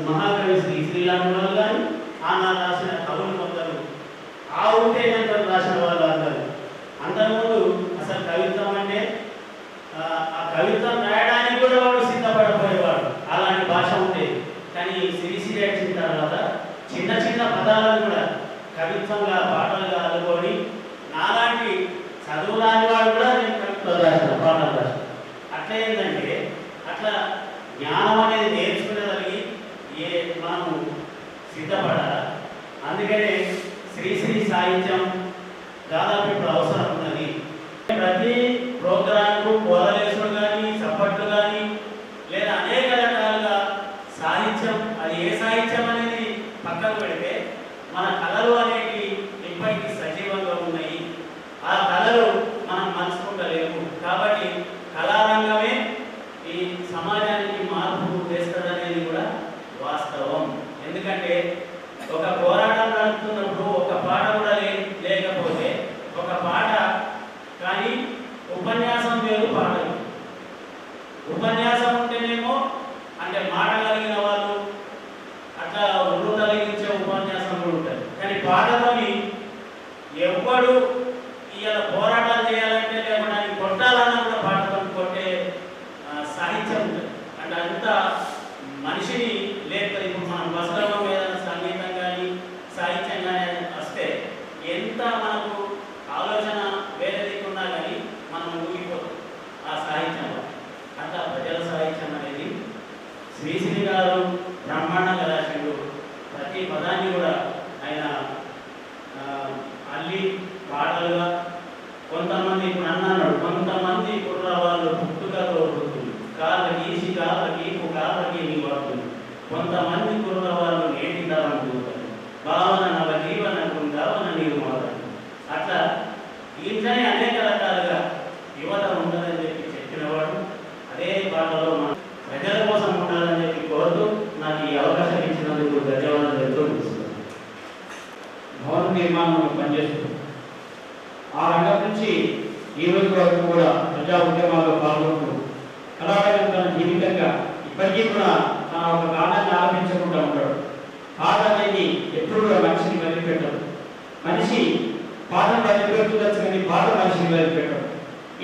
మహాకవి శ్రీశ్రీ లాంటి వాళ్ళు కానీ ఆనాడు రాసిన కవులు కొందరు ఆ ఉత్తేజంతో రాసిన వాళ్ళు అందరు. అంతకుముందు అసలు కవిత్వం అంటే ఆ కవిత్వం రాయడానికి కూడా వాడు సిద్ధపడపోయేవాడు, అలాంటి భాష ఉండేది. కానీ శ్రీశ్రీ వచ్చిన తర్వాత చిన్న చిన్న పదాలను కూడా కవిత్వంగా పాటలుగా అనుకొని నాలాంటి చదువులాంటి వాడు కూడా నేను కవిత్వం రాసిన పాటలు రాసిన. అట్లా ఏంటంటే అట్లా జ్ఞానం అనేది నేర్చుకునేదానికి మనము సిద్ధపడాలి. అందుకనే శ్రీశ్రీ సాహిత్యం సాహిత్యం దాదాపు ఇప్పుడు అవసరం ఉన్నది. ప్రతి ప్రోగ్రాంకు కోలలేసులు కానీ చప్పట్లు కానీ లేదా అనేక రకాలుగా సాహిత్యం, అది ఏ సాహిత్యం అనేది పక్కన పెడితే మన కళలు అనేవి ఇప్పటికీ సజీవంగా ఉన్నాయి. ఆ కళలు మనం మర్చిపోలేము. కాబట్టి కళారంగమే ఈ సమాజానికి మార్పు తెస్తుందనేది కూడా వాస్తవం. ఎందుకంటే ఒక పోరాటం నడుపుతున్నప్పుడు ఒక పాట కూడా లేకపోతే, ఒక పాట కానీ ఉపన్యాసం వేరు, పాటలు. ఉపన్యాసం ఉంటేనేమో అంటే మాట కలిగిన వాళ్ళు అట్లా ఉర్రు కలిగించే ఉపన్యాసం కూడా ఉంటుంది. కానీ పాటలోని ఎవ్వడు ఇవాళ పోరాటాలు చేయాలంటే లేకపోతే కొట్టాలన్నా కూడా పాటలో కొట్టే సాహిత్యం ఉంటుంది. అంటే అంత మనిషిని లేకపోతే ఇప్పుడు మనం వస్త్రం ఏదైనా సంగీతం కానీ సాహిత్యం కానీ వస్తే ఎంత మనకు ఆలోచన వేరే దిక్కున్నా కానీ మనం ఊగిపోతాం ఆ సాహిత్యంలో. అట్లా ప్రజల సాహిత్యం అనేది శ్రీశ్రీ గారు బ్రహ్మాండంగా రాసిండు. ప్రతి పదాన్ని కూడా ఆయన అల్లి పాటలుగా, కొంతమంది ఇప్పుడు అన్నాడు, కొంతమంది కుర్ర వాళ్ళు పుట్టుకతో పుట్టులు కాళ్ళ గీసి కాళ్ళ గీపు కాళ్ళ గీని పడుతుంది, కొంతమంది కుర్ర వాళ్ళు నేటి తరం చూస్తారు, భావన నవ జీవనకు భావన నిర్మాణం. అట్లా ఇంట్లోనే అనేక రకాలుగా యువత ఉంటుందని చెప్పి చెప్పినవాడు. అదే పాటలో మనం ప్రజల కోసం ఉండాలని చెప్పి కోరుతూ నాకు ఈ అవకాశం ఇచ్చినందుకు ధన్యవాదాలు ఎంతో ఇస్తున్నాను. భవన నిర్మాణంలో పనిచేస్తూ ఆ రంగం నుంచి ఈ రోజు వరకు కూడా ప్రజా ఉద్యమాల్లో పాల్గొంటూ కళాకారులు తన జీవితంగా ఇప్పటికీ కూడా తన ఒక గానాన్ని ఆలపించకుండా ఉంటాడు. పాట అనేది ఎప్పుడు కూడా మనిషిని వదిలిపెట్టదు. మనిషి పాటను వదిలిపెట్టుకోవచ్చు కానీ పాట మనిషిని వదిలిపెట్టదు.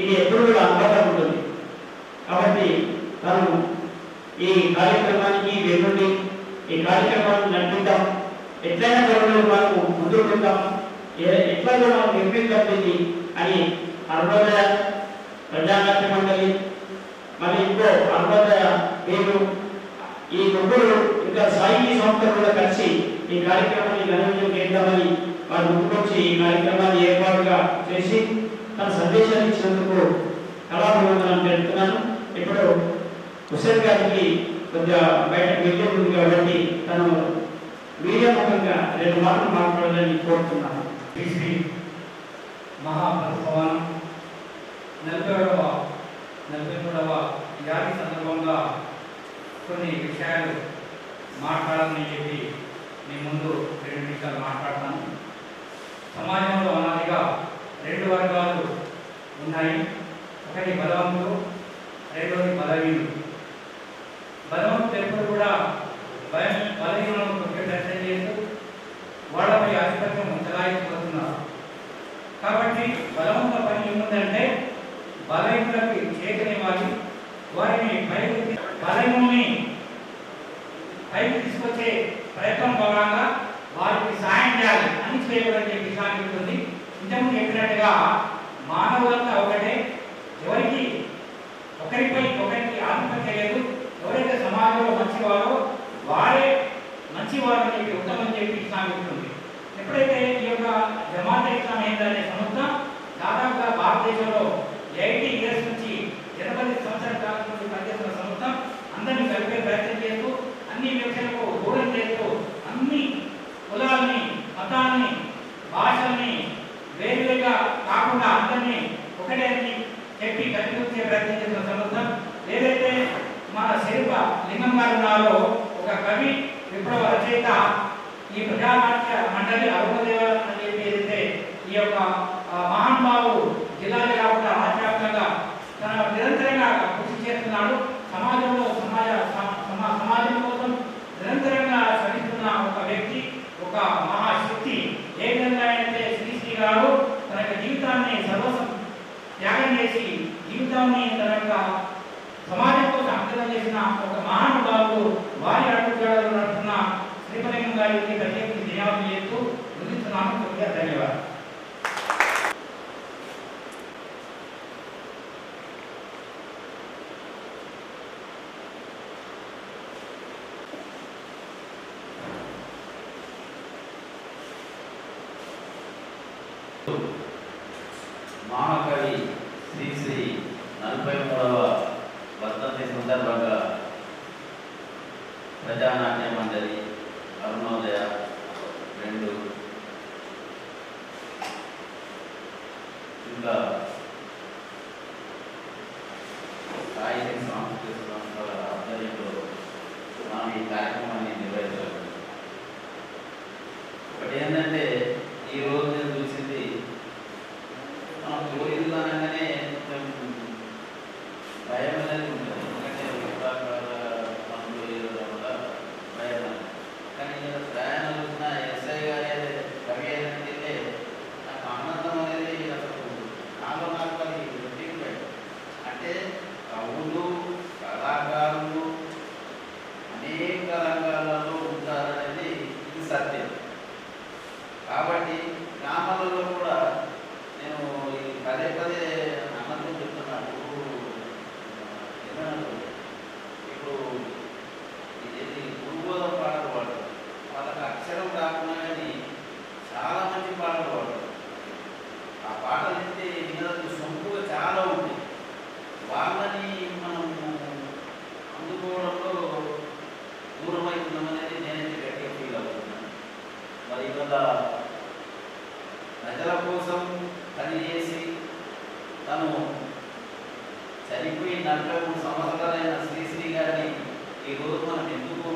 ఇది ఎప్పుడు కూడా అనుభవం ఉంటుంది. కాబట్టి తను ఈ కార్యక్రమానికి వెన్నుండి ఈ కార్యక్రమాన్ని నడిపిద్దాం, ఎట్లయినా గౌరవ మనకు ముందుకుంటాం, ఎట్లా మనం నిర్మించబడింది అని అరుణోదయ ప్రజానాట్య మండలి, మరి ఇంకో అరుణోదయ పేరు, ఈ ముగ్గురు ఇంకా సాయి సంస్థలు కూడా కలిసి ఈ కార్యక్రమాన్ని ఘనంగా చేద్దామని వారు ముందుకొచ్చి ఈ కార్యక్రమాన్ని ఏర్పాటుగా చేసి తన సందేశాన్ని ఇచ్చినందుకు కళాభివందనం తెలుపుతున్నాను. ఇప్పుడు హుసేన్ గారికి కొద్దిగా బయటకు వెళ్ళే ఉంది కాబట్టి తను మీడియా ముఖంగా 2 మాటలు మాట్లాడాలని కోరుతున్నాను. శ్రీ మహాప్రస్థానం 43వ యాది సందర్భంగా కొన్ని విషయాలు మాట్లాడాలని చెప్పి మీ ముందు 2 నిమిషాలు మాట్లాడతాను. సమాజంలో అనాదిగా 2 వర్గాలు ఉన్నాయి. ఒకటి బలవంతులు, రెండోది బలహీనులు. బలవంతులు ఎప్పుడు కూడా బలహీనులను చర్చ చేస్తూ వాళ్ళపై ఆధిపత్యం చలాయిపోతున్నారు. కాబట్టి బలవంతుల పని ఏముందంటే బలహీనులకి చేతనివ్వాలి, వారిని బలహీనుల్ని పైకి తీసుకొచ్చే ప్రయత్నం భాగంగా వారికి సాయం చేయాలి అని చేయకూడదని చెప్పి సాగుతుంది. ఇంతకుముందు చెప్పినట్టుగా మానవులంతా ఒకటే, ఎవరికి ఒకరికి ఆధిపత్యం లేదు. ఎవరైతే సమాజంలో మంచివారో వారే మంచివారు అని చెప్పి ఉత్తమని చెప్పి సాగుతుంది. ఎప్పుడైతే ఈ యొక్క జమాత్ ఇస్లామీ అనే సంస్థ దాదాపుగా భారతదేశంలో 80 years నుంచి 80 సంవత్సరాల కాలం నుండి పనిచేస్తున్న సంస్థ అందరినీ కలిపే ప్రయత్నం చేస్తూ అన్ని వ్యక్తులకు దూరం చేస్తూ అన్ని కులాలని, మతాన్ని, భాషల్ని వేరువేరుగా కాకుండా అందరినీ ఒకటే అని చెప్పి కల్పించే ప్రయత్నం చేస్తున్న సంస్థ. ఏదైతే మన శరీర లింగం గారు ఉన్నారో, ఒక కవి, విప్లవ రచయిత, ఈ ప్రజానాట్య మండలి అరుణోదయ అని చెప్పి ఏదైతే ఈ యొక్క మహానుభావుడు జిల్లాలే కాకుండా రాజ్యాంగంగా తన నిరంతరంగా కృషి చేస్తున్నాడు. సమాజంలో సమాజం కోసం నిరంతరంగా శ్రమిస్తున్న ఒక వ్యక్తి, ఒక మహాశక్తి. ఏ విధంగా అయితే శ్రీశ్రీ గారు తన యొక్క జీవితాన్ని సర్వస్వం త్యాగం చేసి జీవితాన్ని తన యొక్క సమాజం కోసం అంకితం చేసిన ఒక మహానుభావుడు, వారి అడుగుజాడలు నడుస్తున్న శ్రీపలింగం గారికి ప్రత్యేక ధన్యవాదాలు చేస్తూ ముగిస్తున్నాను. ధన్యవాదాలు. మహాకవి శ్రీశ్రీ 43వ వర్ధంతి సందర్భంగా ప్రజానాట్య మండలి అరుణోదయ 2 ఇంకా సాహిత్య సాంస్కృతిక సంస్థల ఆధ్వర్యంలో మనం ఈ కార్యక్రమాన్ని నిర్వహించాలి. ఒకటి ఏంటంటే ఈరోజు నేను చూసింది మనం పోయింది అనగానే కొంచెం భయం అనేది ఉంటుంది. ఎందుకంటే పనులు వల్ల భయం. కానీ ప్రయాణాలు ఉన్న ఎస్ఐ గారి కవి అయితే నాకు ఆనందం అనేది అసలు నాలో నాకు అది వ్యక్తిపోయాయి. అంటే కవులు కళాకారులు అనేక రంగాలలో ఉంటారనేది ఇది సత్యం. కాబట్టి గ్రామాలలో కూడా నేను ఈ పదే అన్నతో చెప్తున్నాను. ఇప్పుడు ఇది గురుబోధం పాటలు పాడతారు. వాళ్ళకి అక్షరం రాకుండా కానీ చాలా మంచి పాటలు పాడతారు. ఆ పాటలు అయితే వినడానికి సొంపుగా చాలా ఉంటాయి. వాళ్ళని మనం అందుకోవడంలో దూరమవుతున్నామనేది నేనైతే గట్టిగా ఫీల్ అవుతున్నాను. మరి ఇవాళ ప్రజల కోసం పనిచేసి తను చనిపోయి 43 సంవత్సరాలైన శ్రీశ్రీ గారిని ఈరోజు మనం ఎందుకు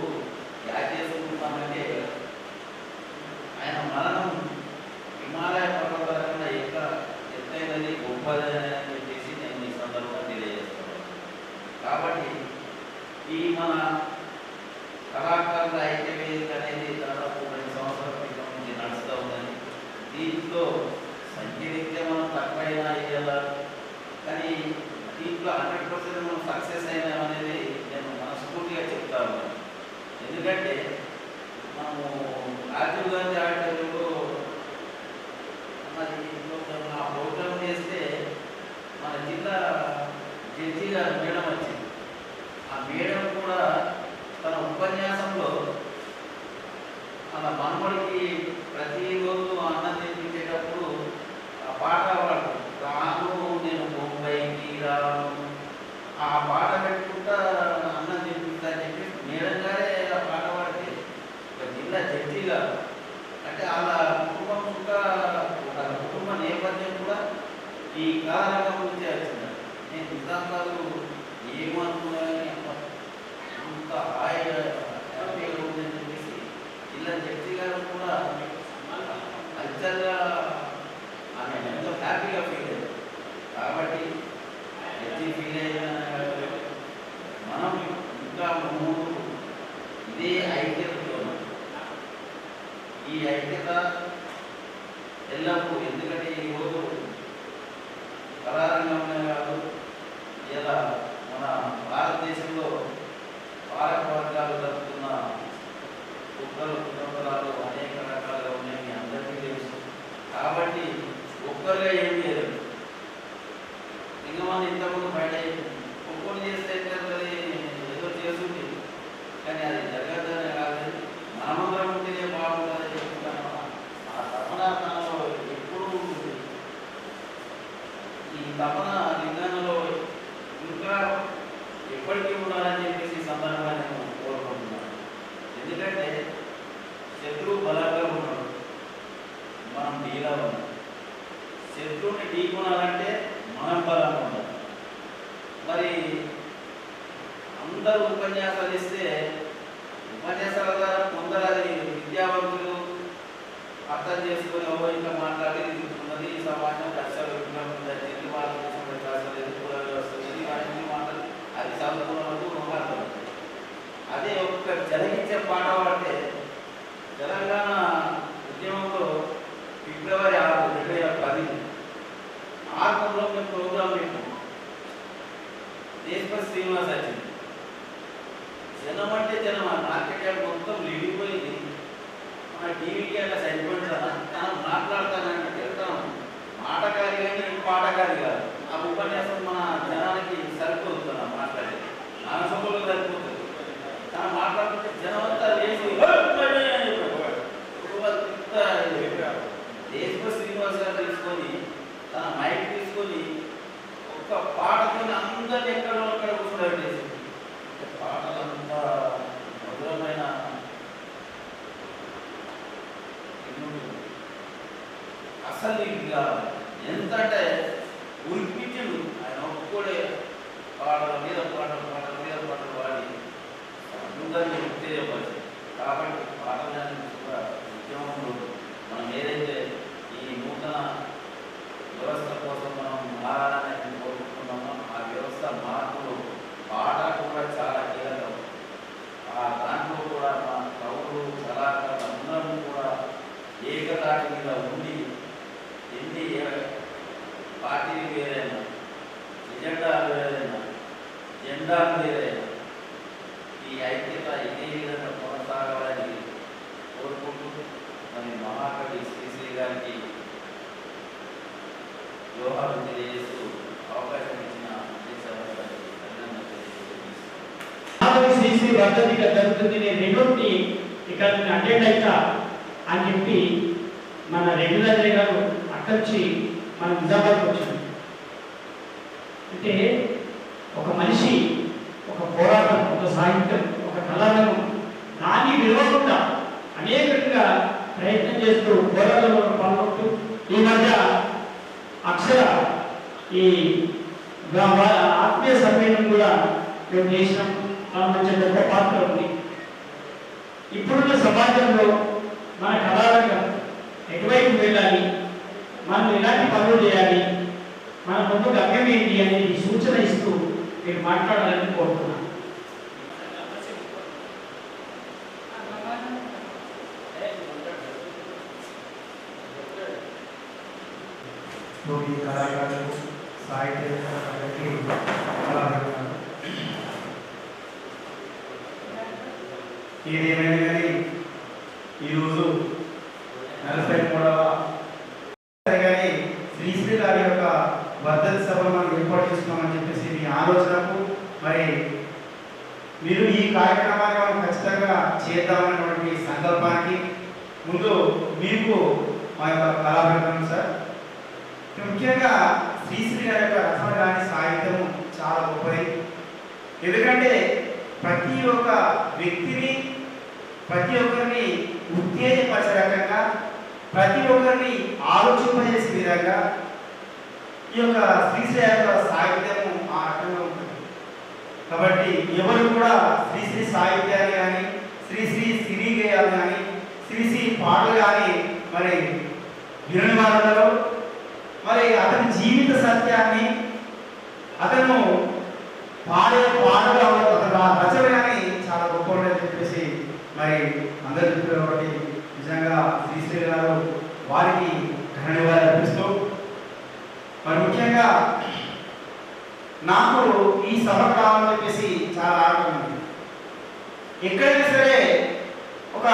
యాడ్ చేసుకుంటున్నామంటే ఆయన మరణం హిమాలయ పర్వతాల కన్నా ఎత్తైనది గొప్పదని చెప్పేసి నేను ఈ సందర్భంగా తెలియజేస్తున్నాను. కాబట్టి ఈ మన కళాకారుల ఐక్యవేదిక అనేది దాదాపు 2 సంవత్సరాల క్రితం నుంచి నడుస్తూ ఉందని, దీంట్లో సంఖ్యరీత్యా మనం తక్కువైనా అయ్యేలా కానీ దీంట్లో 100% మనం సక్సెస్ అయినాం అనేది నేను మనస్ఫూర్తిగా చెప్తా ఉన్నాను. ఎందుకంటే మనము రాజీవ్ గాంధీ ఆడిటోరియంలో ఆ ప్రోగ్రామ్ చేస్తే మన జిల్లా జడ్జి గారు మేడం వచ్చింది. ఆ మేడం కూడా తన ఉపన్యాసంలో మన మనవడికి ప్రతిరోజు అన్నం తినిపించేటప్పుడు ఆ పాట పాడు రాను నేను ముంబైకి రాను ఆ పాట పెట్టుకుంటా అన్నం తినిపిస్తా అని చెప్పి మేడం గారే ఆ పాట పాడితే ఒక జిల్లా జడ్జిగా అంటే వాళ్ళ కుటుంబం కూడా ఒక కుటుంబ నేపథ్యం కూడా ఈ కళారంగం నుంచే వచ్చింది. నేను నిజామాబాద్ ఏమనుకున్నా అంత హాయిగా హ్యాపీగా ఉందని చెప్పేసి జిల్లా జడ్జి గారు కూడా కల్చర్గా ఆమె ఎంతో హ్యాపీగా ఫీల్ అయ్యారు. కాబట్టి జడ్జి ఫీల్ అయిన మనం ఇంకా ముందు ఇదే ఐక్యతతో ఈ ఐక్యత ఎల్లప్పుడూ, ఎందుకంటే ఈరోజు కళారంగంలో కాదు ఇలా మన భారతదేశంలో పాలక వర్గాలు జరుపుతున్న కుట్రలు అనేక రకాలుగా ఉన్నాయి, మీ అందరికీ తెలుసు. కాబట్టి ఒక్కరుగా ఏం లేదు. ఇంకా మనం ఇంతకుముందు బయట ఒక్కరు చేస్తే ఏదో చేస్తుంది, కానీ అది జరగదనే కాదు. మనమందరం ఉంటేనే బాగుంటుందని చెప్తున్నాను. ఆ తపన తనలో ఎప్పుడూ ఉంటుంది. ఈ తపన లింగంలో ఇంకా ఎప్పటికీ ఉండాలని చెప్పేసి సందర్భంగా నేను కోరుకుంటున్నాను. ఎందుకంటే శత్రువు బలంగా ఉన్నాడు, మనం ఢీలా ఉన్నాం. శత్రువుని ఢీకొనాలంటే మనం బలంగా ఉండాలి. మరి అందరూ ఉపన్యాసాలు ఇస్తే ఉపన్యాసాల ద్వారా కొందరు అది విద్యావంతులు అర్థం చేసుకుని ఇంకా మాట్లాడి ఉన్నది ఈ సమాజం కష్టాలు ఉందని భారతదేశంలో కష్టాలు ఎదుర్కొల వ్యవస్థ వాటిని మాట్లాడి అది చదువుకున్న వరకు మాట్లాడుతుంది. అదే ఒక్క జరిగించే పాట పాడితే తెలంగాణ ఉద్యమంలో ఫిబ్రవరి 6, 2010 ఆర్కంలో మేము ప్రోగ్రాం పెట్టాం. దేశపతి శ్రీనివాస్ వచ్చింది. జనం అంటే జనం, మార్కెట్ యార్డ్ మొత్తం లిడిపోయింది. మన టీవీకి అలా సరిపడుతుందా తను మాట్లాడతానంటే వెళ్తాను మాటకారి కానీ పాటకారి కాదు. ఆ ఉపన్యాసం మన జనానికి సరిపోతుంది. మాట్లాడేది మనసులో సరిపోతుంది. తను మాట్లాడుతుంటే జనం అంతా లేచి దేశ దేశపతి శ్రీనివాస్ గారు తీసుకొని తన మైక్ తీసుకొని ఒక్క పాటతో అందరినీ ఎక్కడో అక్కడ కూర్చోబెట్టేసి పాటలంతా మధురమైన అసలు ఇక ఎంత అంటే ఉరిపించడు ఆయన ఒక్కడే పాటల మీద పాటలు పాడి అందరినీ ఉత్తేజపరిచారు. కాబట్టి పాటలని కూడా ఉద్యమంలో మనం ఏదైతే ఈ నూతన వ్యవస్థ కోసం మనం మారాలని కోరుకుంటున్నామో ఆ వ్యవస్థ మార్పులు పాట కూడా చాలా కీలకం. ఆ దాంట్లో కూడా మా కవులు కళాకారులు అందరం కూడా ఏకతాటి మీద ఉండి ఎన్ని పార్టీలు వేరైనా ఎజెండాలు వేరైనా జెండాలు వేరైనా ఈ ఐక్యత ఇదే విధంగా కొనసాగాలని కోరుకుంటూ మరి మహాకవి శ్రీశ్రీ గారికి జోహార్లు తెలియజేస్తూ అవకాశం ఇచ్చిన మహాకవి శ్రీశ్రీ వర్ధంతి జరుగుతుంది. నేను రెండోటి ఇక్కడ అటెండ్ అవుతా అని చెప్పి మన రెడ్డిరాజయ్య గారు అక్కడి మన నిజామాబాద్కి వచ్చాడు. అంటే ఒక మనిషి ఒక పోరాటం, ఒక సాహిత్యం, ఒక కళారంగం దాన్ని విడవకుండా అనేకంగా ప్రయత్నం చేస్తూ పోరాటంలో పాల్గొంటూ ఈ మధ్య అక్షర ఈ ఆత్మీయ సమ్మేళనం కూడా మేము చేసినాం. మంచి గొప్ప పాత్ర ఉంది. ఇప్పుడున్న సమాజంలో మన కళారంగం ఎటువైపు వెళ్ళాలి, మనం ఎలాంటి పనులు చేయాలి, మన ముందు గమ్యం ఏంటి అనేది సూచన ఇస్తూ మీరు మాట్లాడాలని కోరుతున్నాను. కళాకారులు సాహిత్య ఏదేమైనా కానీ ఈరోజు 43వ కానీ శ్రీశ్రీ గారి యొక్క వర్ధంతి సభను మనం ఏర్పాటు చేసుకున్నామని చెప్పేసి మీ ఆలోచనకు మరి మీరు ఈ కార్యక్రమాన్ని మనం ఖచ్చితంగా చేద్దామన్నటువంటి సంకల్పానికి ముందు మీకు మా యొక్క కళాభిప్రాయం సార్. ముఖ్యంగా శ్రీశ్రీ గారి యొక్క రచన కానీ సాహిత్యము చాలా గొప్పది. ఎందుకంటే ప్రతి ఒక్క వ్యక్తిని, ప్రతి ఒక్కరిని ఉత్తేజపరిచే రకంగా, ప్రతి ఒక్కరిని ఆలోచింపజేసే విధంగా ఈ యొక్క శ్రీశ్రీ యొక్క సాహిత్యము ఆ రకంగా ఉంటుంది. కాబట్టి ఎవరు కూడా శ్రీశ్రీ సాహిత్యాన్ని కానీ, శ్రీశ్రీ సినీ గేయాలు కానీ, శ్రీశ్రీ పాటలు కానీ మరి వినని వారు, మరి అతని జీవిత సత్యాన్ని అతను పాడే పాటలు అతను రచన కానీ చాలా గొప్ప అని చెప్పేసి మరి అందరూ చెప్పారు. కాబట్టి నిజంగా శ్రీశ్రీ గారు వారికి ధన్యవాదాలు అర్పిస్తూ మరి ముఖ్యంగా నాకు ఈ సభ కావాలని చెప్పేసి చాలా ఆనందం ఉంది. ఎక్కడైనా సరే ఒక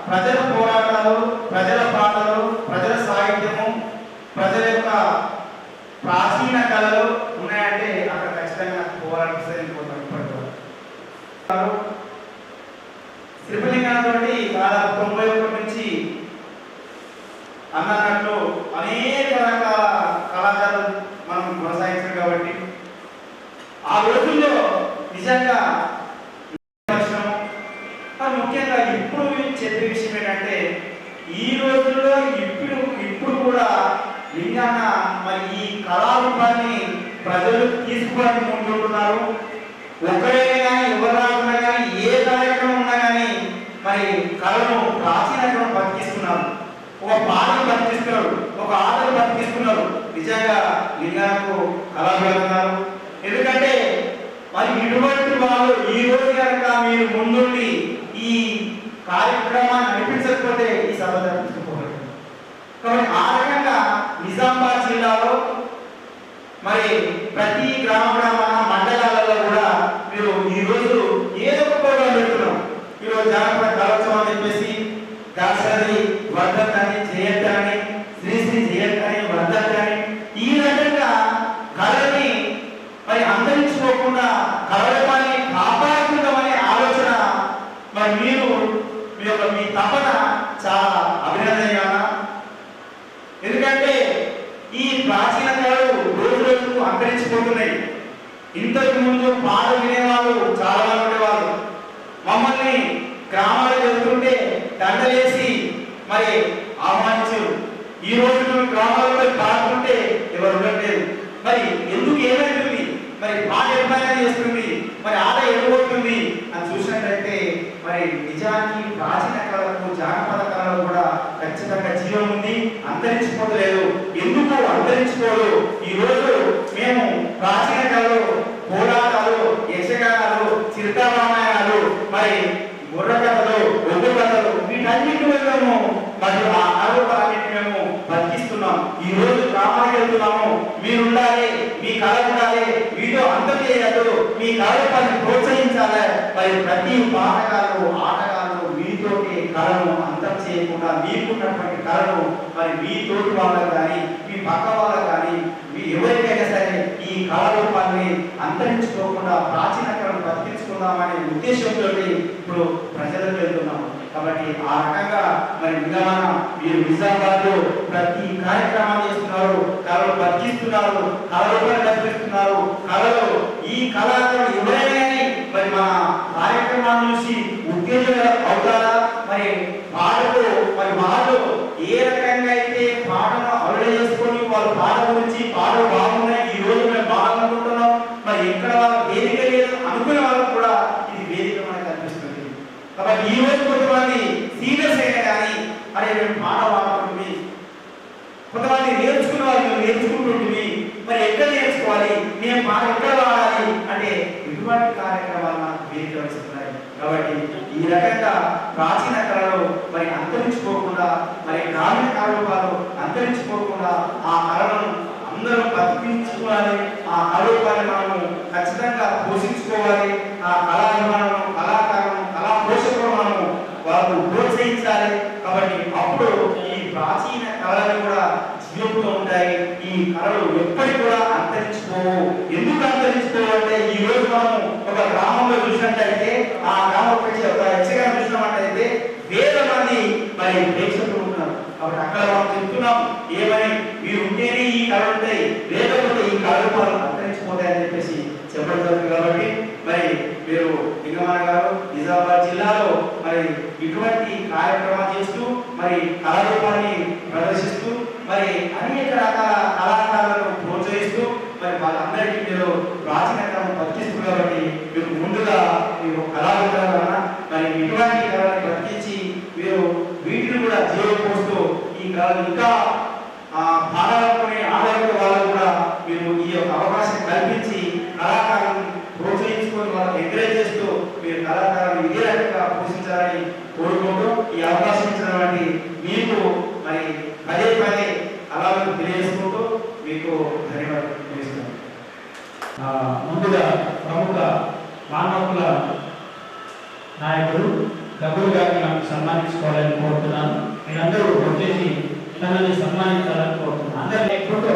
ప్రజల పోరాటాలు, ప్రజల పాటలు, ప్రజల సాహిత్యము, ప్రజల యొక్క ప్రాచీన కళలు ఉన్నాయంటే అక్కడ ఖచ్చితంగా పోరాడిస్తారని శ్రీపలింగాతో దాదాపు 91 నుంచి అన్నట్లు అనేక రకాల కళాకారులు మనం కొనసాగించాం. కాబట్టి ఆ రోజుల్లో నిజంగా ముఖ్యంగా ఇప్పుడు చెప్పే విషయం ఏంటంటే ఈ రోజుల్లో ఇప్పుడు కూడా లింగాన్న మరి ఈ కళారూపాన్ని ప్రజలు తీసుకుని ముందుంటున్నారు. ఒకరైనా కానీ ఎవరు రాకుండా కానీ ఏ కార్యక్రమం ఉన్నా కానీ మరి కళను ప్రాచీన బతికిస్తున్నారు. ఒక పాటలు బతికిస్తున్నారు, ఒక ఆటలు బతికిస్తున్నారు. నిజంగా లింగాలకు కళాకారులు. ఎందుకంటే మరి ఇటువంటి వాళ్ళు ఈ రోజు కనుక మీరు ముందుండి ఈ కార్యక్రమాన్ని నడిపించకపోతే ఈ సభ జరుపుకోవాలి. కాబట్టి ఆ రకంగా నిజామాబాద్ జిల్లాలో మరి ప్రతి గ్రామ మండలాలలో కూడా మీరు ఈరోజు ఏదో ఒక ప్రోగ్రాం పెడుతున్నాం. ఈరోజు జానపద కళోత్సవం అని చెప్పేసి దాసరి వర్ధంతి అని, జయంతి అని, శ్రీశ్రీ జయంతి అని, వర్ధంతి అని ఈ రకంగా కళని మరి అంతరించుకోకుండా కళని కాపాడుకుందామనే ఆలోచన మరి మీరు మీ తపన చాలా అభినందనీయ. ఎందుకంటే ఈ ప్రాచీన కళలు రోజు రోజుకు అంతరించిపోతున్నాయి. ఇంతకు ముందు పాటలు వినేవాళ్ళు చాలా మంది ఉండేవాళ్ళు. మమ్మల్ని గ్రామాలకు వెళ్తుంటే దండలేసి మరి ఆహ్వానించారు. ఈ రోజు మేము గ్రామాల్లో పాడుతుంటే ఎవరు ఉండట్లేదు. మరి ఎందుకు ఏమైతుంది? మరి పాట ఎప్పుడైనా చేస్తుంది, మరి ఆట ఎదుగుతుంది అని చూసినట్లయితే మరి నిజానికి ప్రాచీన కళలకు జానపద కళలు కూడా ఖచ్చితంగా జీవం ఉంది, అంతరించిపోలేదు. ఎందుకు అంతరించిపోదు? ఈ రోజు మేము ప్రాచీన కళలు, పోరాటాలు, యక్షగానాలు, చిరుతారామాయణాలు, మరి బుర్ర కథలు, ఒగ్గు కథలు, వీటన్నిటి మేము మరి ఆ ఆరోపణలన్నింటినీ మేము బతికిస్తున్నాం. ఈ రోజు గ్రామానికి వెళ్తున్నాము, మీరు ఉండాలి, మీ కళ ఉండాలి, మీతో అంతం చేయదు, మీ కళలను ప్రోత్సహించాలి. మరి ప్రతి పాటగాళ్ళు, ఆటగాళ్ళు మీతోటి కళను అంతం చేయకుండా మీకున్నటువంటి కళను మరి మీ తోటి వాళ్ళకు కానీ, మీ పక్క వాళ్ళకు కానీ, మీ ఎవరికైనా సరే ఈ కళారూపాన్ని అంతరించుకోకుండా ప్రాచీన కళను బతికించుకుందామనే ఉద్దేశంతో ఇప్పుడు ప్రజలకు వెళ్తున్నాము. కాబట్టి ఆ రకంగా మరి మీరు నిజామాబాద్లో ప్రతి కార్యక్రమాలు చేస్తున్నారు, కళలు బతికిస్తున్నారు, కళరూపాన్ని కల్పిస్తున్నారు. కళలు ఈ కళాకారులు ఎవరైనా మరి మన కార్యక్రమాన్ని చూసి ఉత్తేజం అవుతారా? మరి పాటలు మరి వాళ్ళు ఏ రకంగా అయితే పాటను అలవాటు చేసుకొని వాళ్ళ పాట గురించి పాటలు బాగున్నాయి, ఈ రోజు మేము బాగానుకుంటున్నాం, మరి ఎక్కడ వాళ్ళ వేదిక లేదు అనుకునే వాళ్ళకు కూడా ఇది వేదిక మనకు కనిపిస్తుంది. కాబట్టి ఈ రోజు కొంతమంది సీనియర్స్ అయినా కానీ అరే మేము పాట పాడుకుంటుంది, కొంతమంది నేర్చుకున్న వాళ్ళు నేర్చుకుంటుంటుంది, మరి ఎక్కడ నేర్చుకోవాలి, మేము పాట ఎక్కడ పాడాలి అంటే ఇటువంటి కార్యక్రమాలు మనకు వేదిక వస్తున్నాయి. కాబట్టి ఈ రకంగా ప్రాచీన కళలు మరి అంతరించుకోకుండా, మరి గ్రామీణ కళరూపాలు అంతరించుకోకుండా ఆ కళలను అందరూ బతికించుకోవాలి. ఆ కళరూపాన్ని మనము ఖచ్చితంగా పోషించుకోవాలి. ఆ కళాభిమానం, కళాకారులను, కళా పోషకులు మనము వాళ్ళు ప్రోత్సహించాలి. కాబట్టి అప్పుడు ఈ ప్రాచీన కళలు కూడా జీవంతో ఉంటాయి. ఈ కళలు ఎప్పటికి కూడా అంతరించిపోవు. ఎందుకు అంతరించిపోవు అంటే ఈ రోజు మనము ఒక గ్రామంలో చూసినట్లయితే ఆ గ్రామంలో ఒక యక్షగానం చూసినట్టయితే వేల మంది మరి ప్రేక్షకులు ఉన్నారు. కాబట్టి అక్కడ మనం చెప్తున్నాం ఏమని, మీరు ఉంటేనే ఈ కళలు ఉంటాయి, లేకపోతే ఈ కళరూపాలు అంతరించిపోతాయని చెప్పేసి చెప్పడం జరుగుతుంది. కాబట్టి మరి మీరు లింగమన్న గారు నిజామాబాద్ జిల్లాలో మరి ఇటువంటి కార్యక్రమాలు చేస్తూ మరి కళారూపాన్ని ప్రదర్శిస్తూ మరి అనేక రకాల కళాకారులను ప్రోత్సహిస్తూ మరి వాళ్ళందరికీ మీరు ప్రాచీన కళను బతికిస్తూ కాబట్టి మీరు ముందుగా మీరు కళాకారుల మరి ఇటువంటి కళని బతికించి మీరు వీటిని కూడా జీవం పోస్తూ ఈ కళలు ఇంకా పాడాలనుకునే ఆధారపడే వాళ్ళు కూడా మీరు ఈ యొక్క అవకాశం కల్పించి కళాకారులను ప్రోత్సహించుకొని వాళ్ళని ఎంకరేజ్ చేస్తూ మీరు కళాకారులను ఇదే రకంగా పోషించాలని కోరుకుంటూ ఈ అవకాశం ఇచ్చినటువంటి మీకు మరి పదే పదే అలా తెలియజేసుకుంటూ మీకు ధన్యవాదాలు తెలియజేస్తున్నాను. ముందుగా ప్రముఖ మానవకుల నాయకుడు గబ్బులు గారిని నాకు సన్మానించుకోవాలని కోరుతున్నాను. మీరందరూ వచ్చేసి తనని సన్మానించాలని కోరుతున్నాను. అందరూ ఎప్పుడో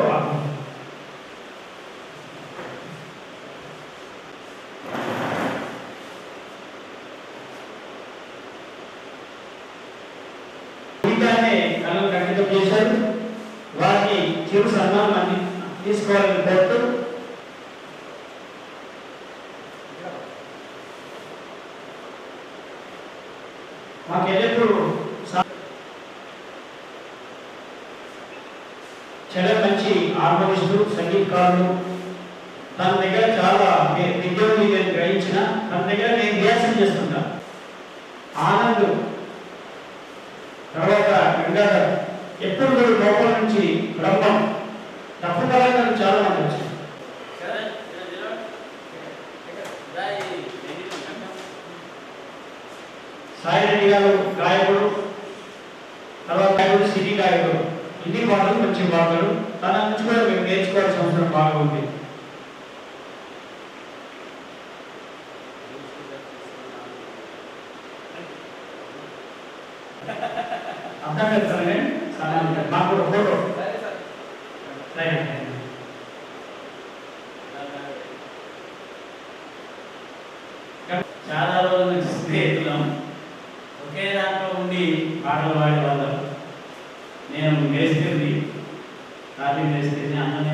కళలు ఖండితం చేశారు. వారికి చిరు సన్మానం తీసుకోవాలని కోరుతూ మాకు ఎల్లప్పుడూ చాలా మంచి హార్మోనిస్టు, సంగీతకారులు, తన దగ్గర చాలా విద్యోగి నేను గ్రహించిన తన దగ్గర నేను రియాక్షన్ చేస్తుంటా. ఆనంద్ తర్వాత గంగాధర్ ఎప్పుడు కూడా లోపల నుంచి బ్రహ్మం తప్పకలంగా చాలా మంది వచ్చారు. సాయిరెడ్డి గారు గాయకుడు, తర్వాత గాయకుడు సిటీ గాయకుడు, హిందీ పాటలు మంచి పాటలు. తన నుంచి కూడా మేము నేర్చుకోవాల్సిన అవసరం బాగా ఉంది. అర్థం చేస్తానే మాకు ఫోటో చాలా రోజుల నుంచి స్నేహితులం, ఒకే దాంట్లో ఉండి పాటలు పాడేవాళ్ళం. నేను నేర్చుకుంది హ్యాపీ